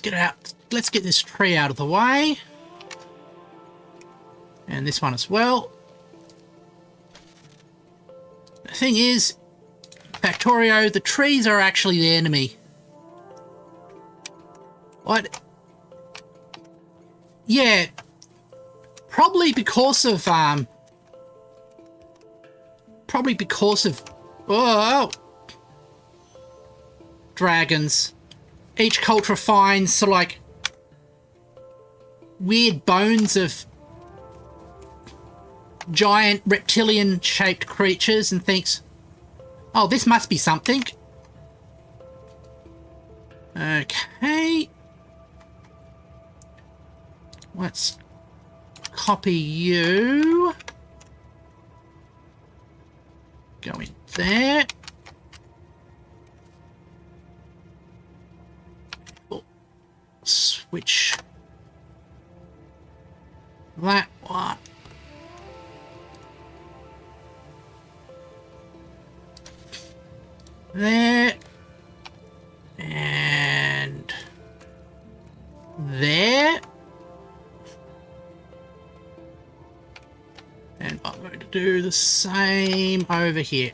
get out. Let's get this tree out of the way. And this one as well. The thing is, Factorio, the trees are actually the enemy. What? Yeah. Probably because of, oh, dragons. Each culture finds sort of like weird bones of giant reptilian shaped creatures and thinks, oh, this must be something. Okay. Let's copy you. Go in there. We'll switch that one. There. And there. And I'm going to do the same over here.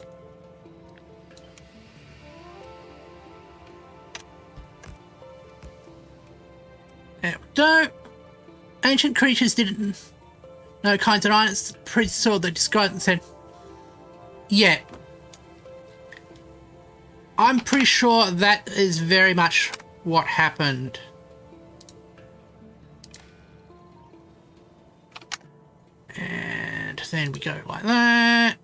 There we go. Ancient creatures didn't know kinds of items. Pretty sure they described and said, yeah. I'm pretty sure that is very much what happened. And then we go like that.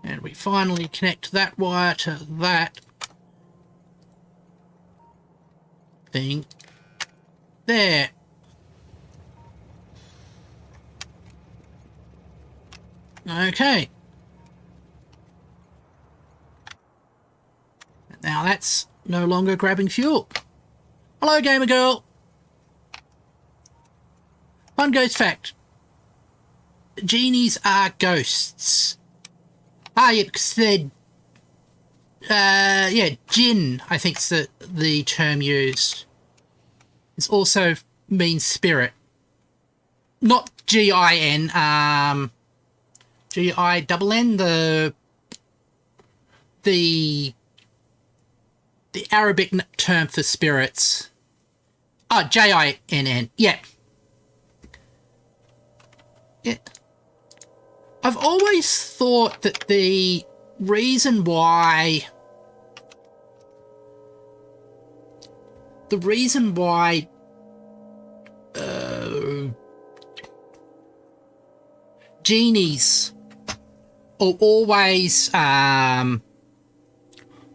And we finally connect that wire to that thing there. Okay. Now that's no longer grabbing fuel. Hello, gamer girl. Fun ghost fact. Genies are ghosts. Ah, yeah, because they're... yeah, jinn, I think is the term used. It also means spirit. Not G-I-N, G-I-double-N, the Arabic term for spirits. Oh, J-I-N-N, yeah. Yeah. I've always thought that the reason why genies are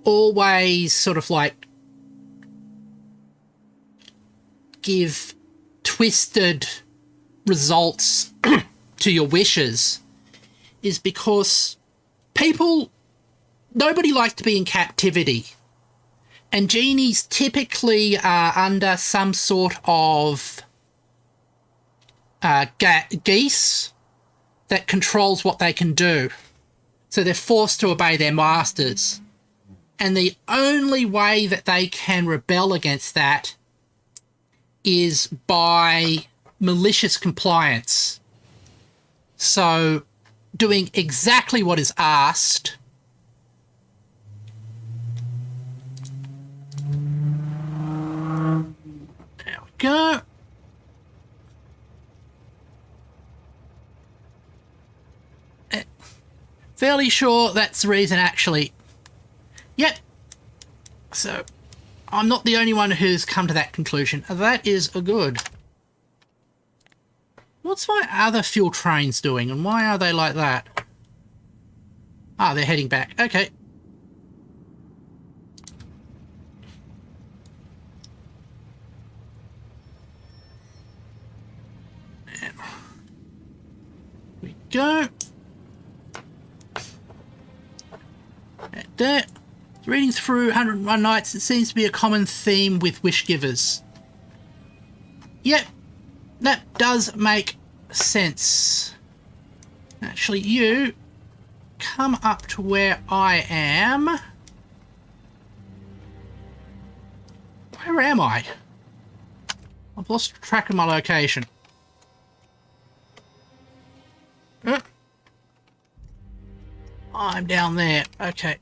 always sort of like give twisted results to your wishes is because nobody likes to be in captivity, and genies typically are under some sort of geese that controls what they can do. So they're forced to obey their masters. And the only way that they can rebel against that is by malicious compliance. So doing exactly what is asked. There we go. Fairly sure that's the reason, actually. Yep. So, I'm not the only one who's come to that conclusion. That is good. What's my other fuel trains doing, and why are they like that? Ah, they're heading back. Okay. There we go. There. Reading through 101 Nights, it seems to be a common theme with wish givers. Yep, that does make sense. Actually, you come up to where I am. Where am I? I've lost track of my location. I'm down there. Okay.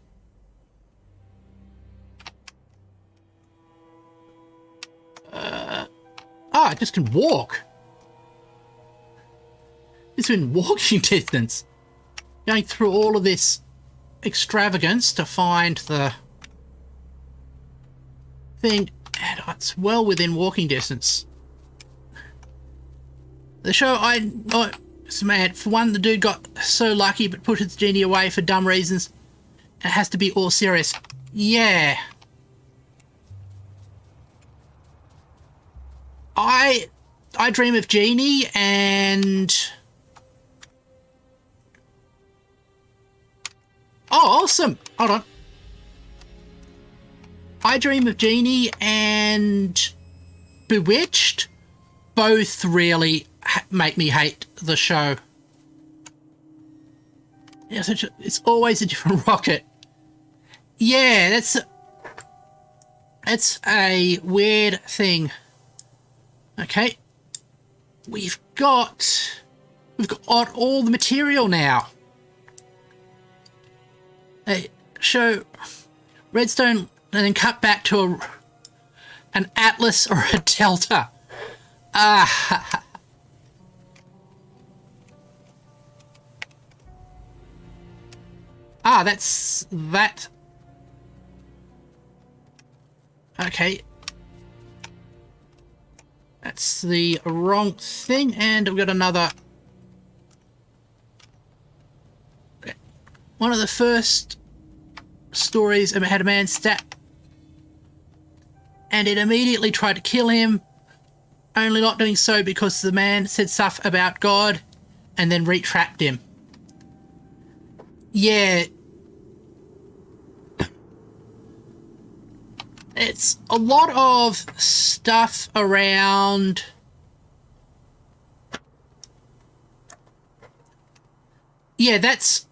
I just can walk. It's in walking distance. Going through all of this extravagance to find the thing, and it's well within walking distance. The show it's mad. For one, the dude got so lucky but put his genie away for dumb reasons. It has to be all serious. Yeah. I dream of Genie and... Oh, awesome! Hold on. I Dream of Genie and Bewitched both really make me hate the show. It's always a different rocket. Yeah, that's a weird thing. Okay, we've got all the material now. Show redstone and then cut back to an Atlas or a Delta. That's that. Okay. That's the wrong thing, and we've got another. One of the first stories had a man stabbed, and it immediately tried to kill him, only not doing so because the man said stuff about God and then retrapped him. Yeah. It's a lot of stuff around. Yeah, that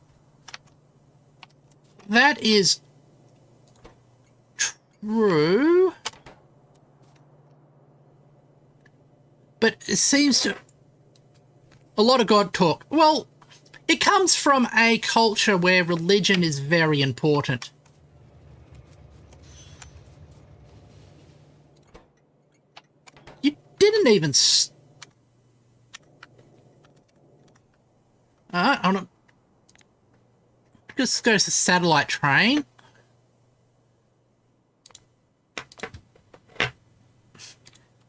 is true. But it seems to a lot of God talk. Well, it comes from a culture where religion is very important. Didn't even hold on. This goes to satellite train.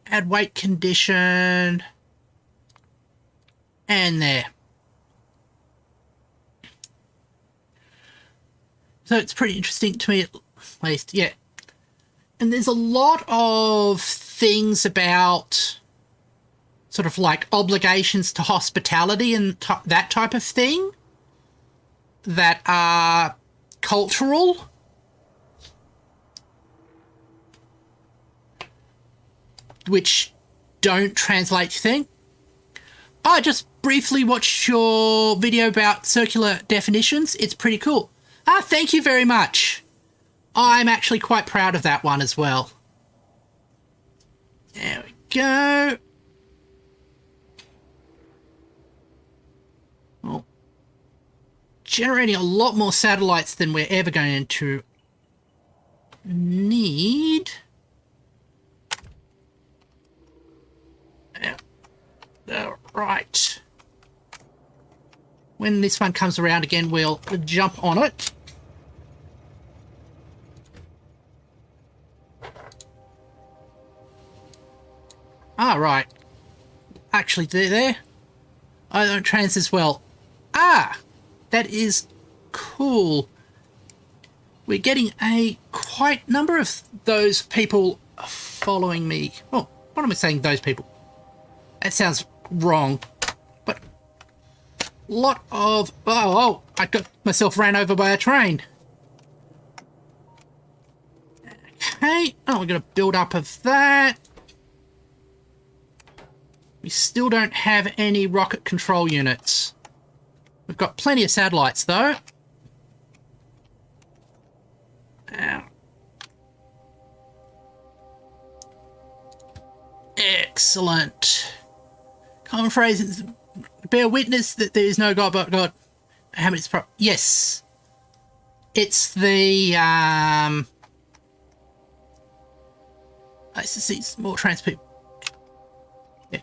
Add weight condition. And there. So it's pretty interesting to me at least, yeah. And there's a lot of things about sort of like obligations to hospitality and that type of thing that are cultural. Which don't translate to thing. I just briefly watched your video about circular definitions. It's pretty cool. Thank you very much. I'm actually quite proud of that one as well. There we go. Oh. generating a lot more satellites than we're ever going to need. Right. When this one comes around again, we'll jump on it. Ah, right. Actually, there. I don't trans as well. Ah! That is cool. We're getting a quite number of those people following me. Oh, what am I saying, those people? That sounds wrong. But a lot of... Oh, I got myself ran over by a train. Okay. Oh, we're going to build up of that. We still don't have any rocket control units. We've got plenty of satellites, though. Excellent. Common phrases. Bear witness that there is no God but God. How many? Yes. It's the I see more trans people. Yeah.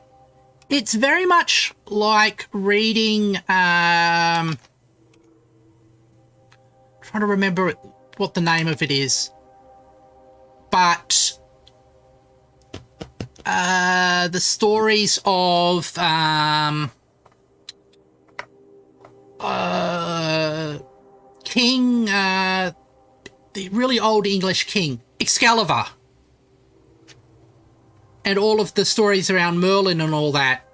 It's very much like reading. Trying to remember what the name of it is, but the stories of King, the really old English king, Excalibur, and all of the stories around Merlin and all that,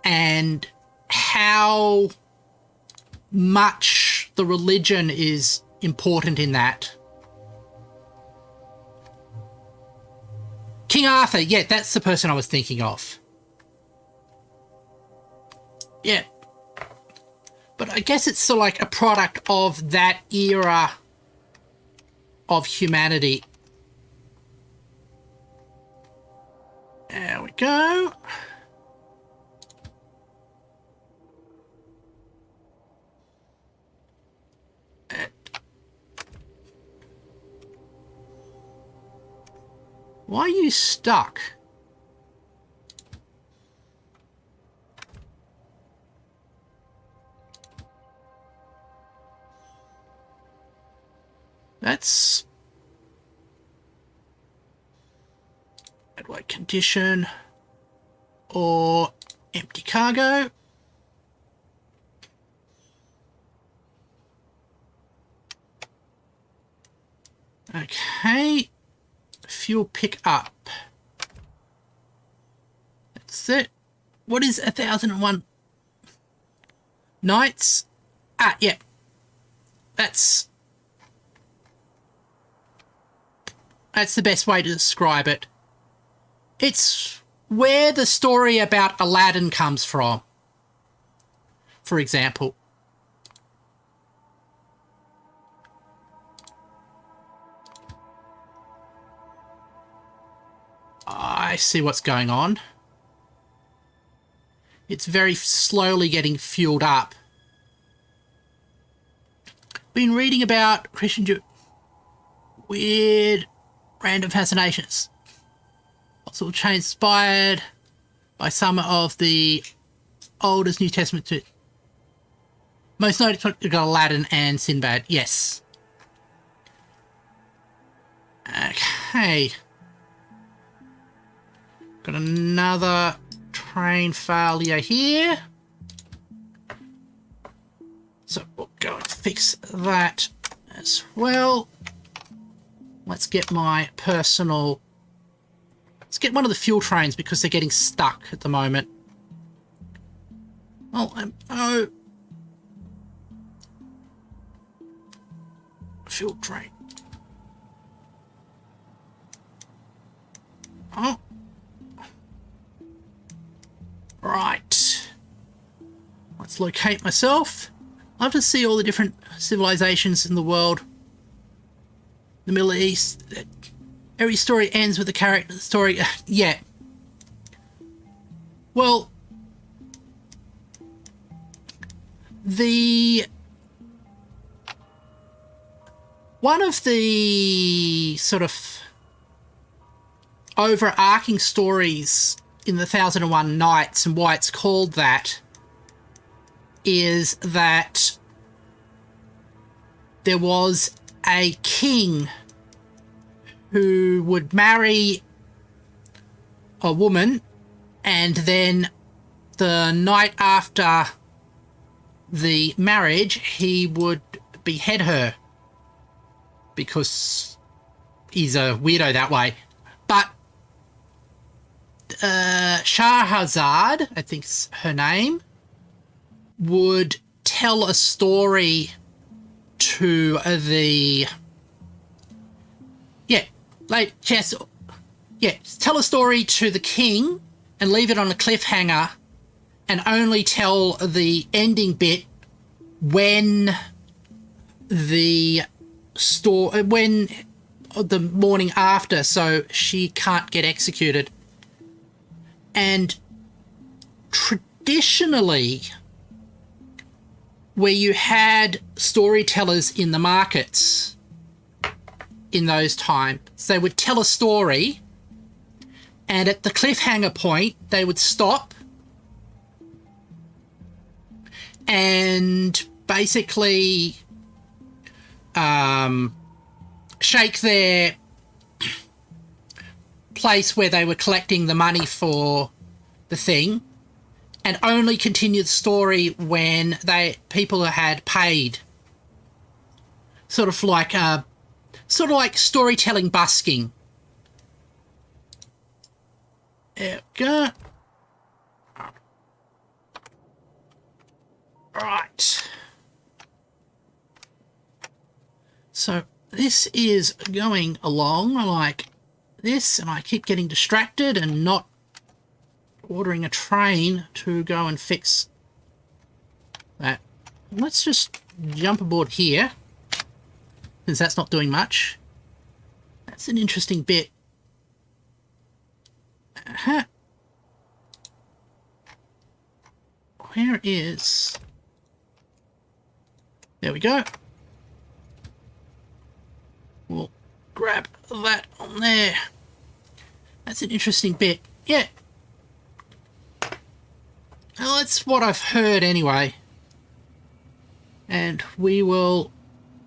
and how much the religion is important in that. King Arthur, yeah, that's the person I was thinking of. Yeah. But I guess it's sort of like a product of that era of humanity. There we go. Why are you stuck? That's... White condition or empty cargo. Okay. Fuel pick up. That's it. What is 1001 nights? Ah, yeah. That's the best way to describe it. It's where the story about Aladdin comes from, for example. I see what's going on. It's very slowly getting fueled up. Been reading about Christian weird random fascinations. Also inspired by some of the oldest New Testament to most notably got Aladdin and Sinbad. Yes. Okay. Got another train failure here. So we'll go and fix that as well. Let's get my personal... Let's get one of the fuel trains because they're getting stuck at the moment. Oh, fuel train. Oh. Right. Let's locate myself. I love to see all the different civilizations in the world. The Middle East. Every story ends with a character story. Yeah. Well, the one of the sort of overarching stories in the 1001 Nights, and why it's called that, is that there was a king who would marry a woman, and then the night after the marriage he would behead her because he's a weirdo that way. But Shahrazad, I think's her name, would tell a story to the tell a story to the king and leave it on a cliffhanger, and only tell the ending bit when the morning after, so she can't get executed. And traditionally, where you had storytellers in the markets in those times, they would tell a story, and at the cliffhanger point they would stop and basically shake their place where they were collecting the money for the thing, and only continue the story when people had paid. Sort of like storytelling busking. There we go. Right. So this is going along like this, and I keep getting distracted and not ordering a train to go and fix that. Let's just jump aboard here, since that's not doing much. That's an interesting bit. Where is... There we go. We'll grab that on there. That's an interesting bit. Yeah. Well, that's what I've heard anyway. And we will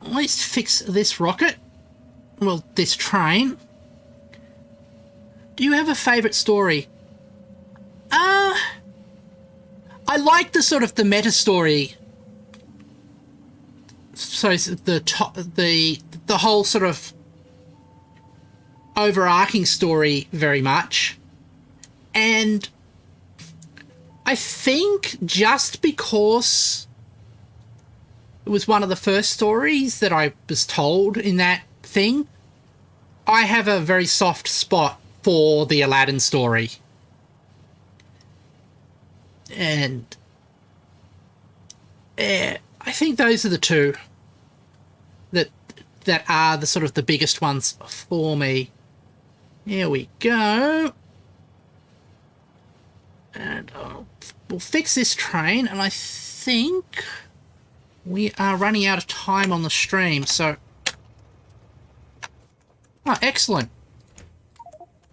at least fix this rocket. Well, this train. Do you have a favourite story? I like the sort of the meta story. So the whole sort of overarching story very much. And I think just because it was one of the first stories that I was told in that thing, I have a very soft spot for the Aladdin story. And I think those are the two that are the sort of the biggest ones for me. Here we go. And we'll fix this train, and I think we are running out of time on the stream, so... Oh, excellent.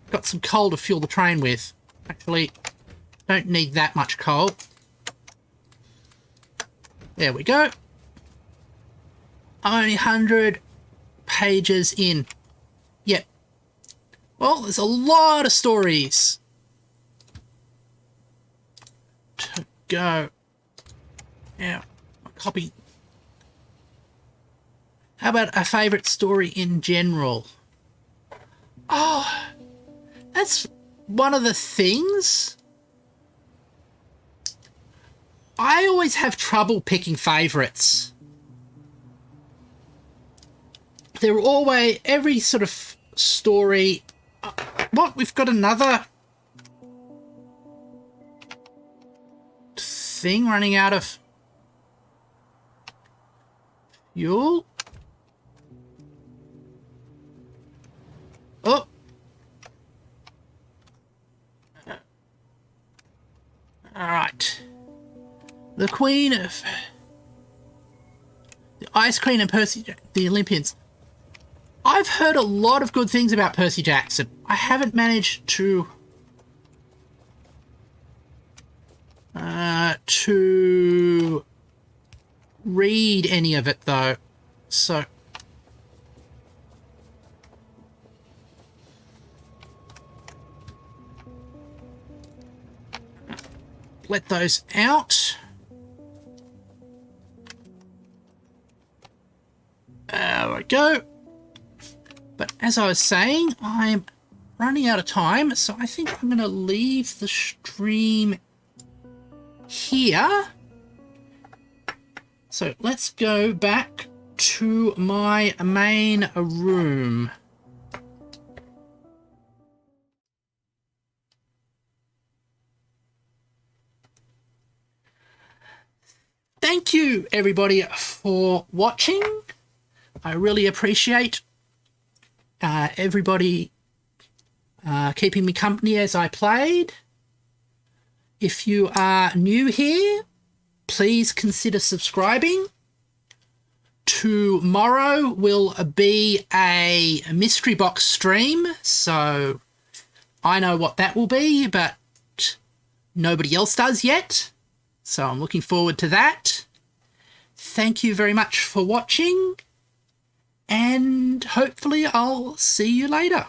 Got some coal to fuel the train with. Actually, don't need that much coal. There we go. Only 100 pages in. Yep. Well, there's a lot of stories to go. Now, copy. How about a favourite story in general? Oh, that's one of the things. I always have trouble picking favourites. They're always, every sort of story... What? We've got another thing running out of fuel. Oh. Alright. The Queen of... The Ice Queen and Percy... The Olympians. I've heard a lot of good things about Percy Jackson. I haven't managed to read any of it though, so let those out. There we go. But as I was saying, I'm running out of time, so I think I'm going to leave the stream here. So let's go back to my main room. Thank you, everybody, for watching. I really appreciate everybody keeping me company as I played. If you are new here, please consider subscribing. Tomorrow will be a mystery box stream, so I know what that will be, but nobody else does yet. So I'm looking forward to that. Thank you very much for watching, and hopefully I'll see you later.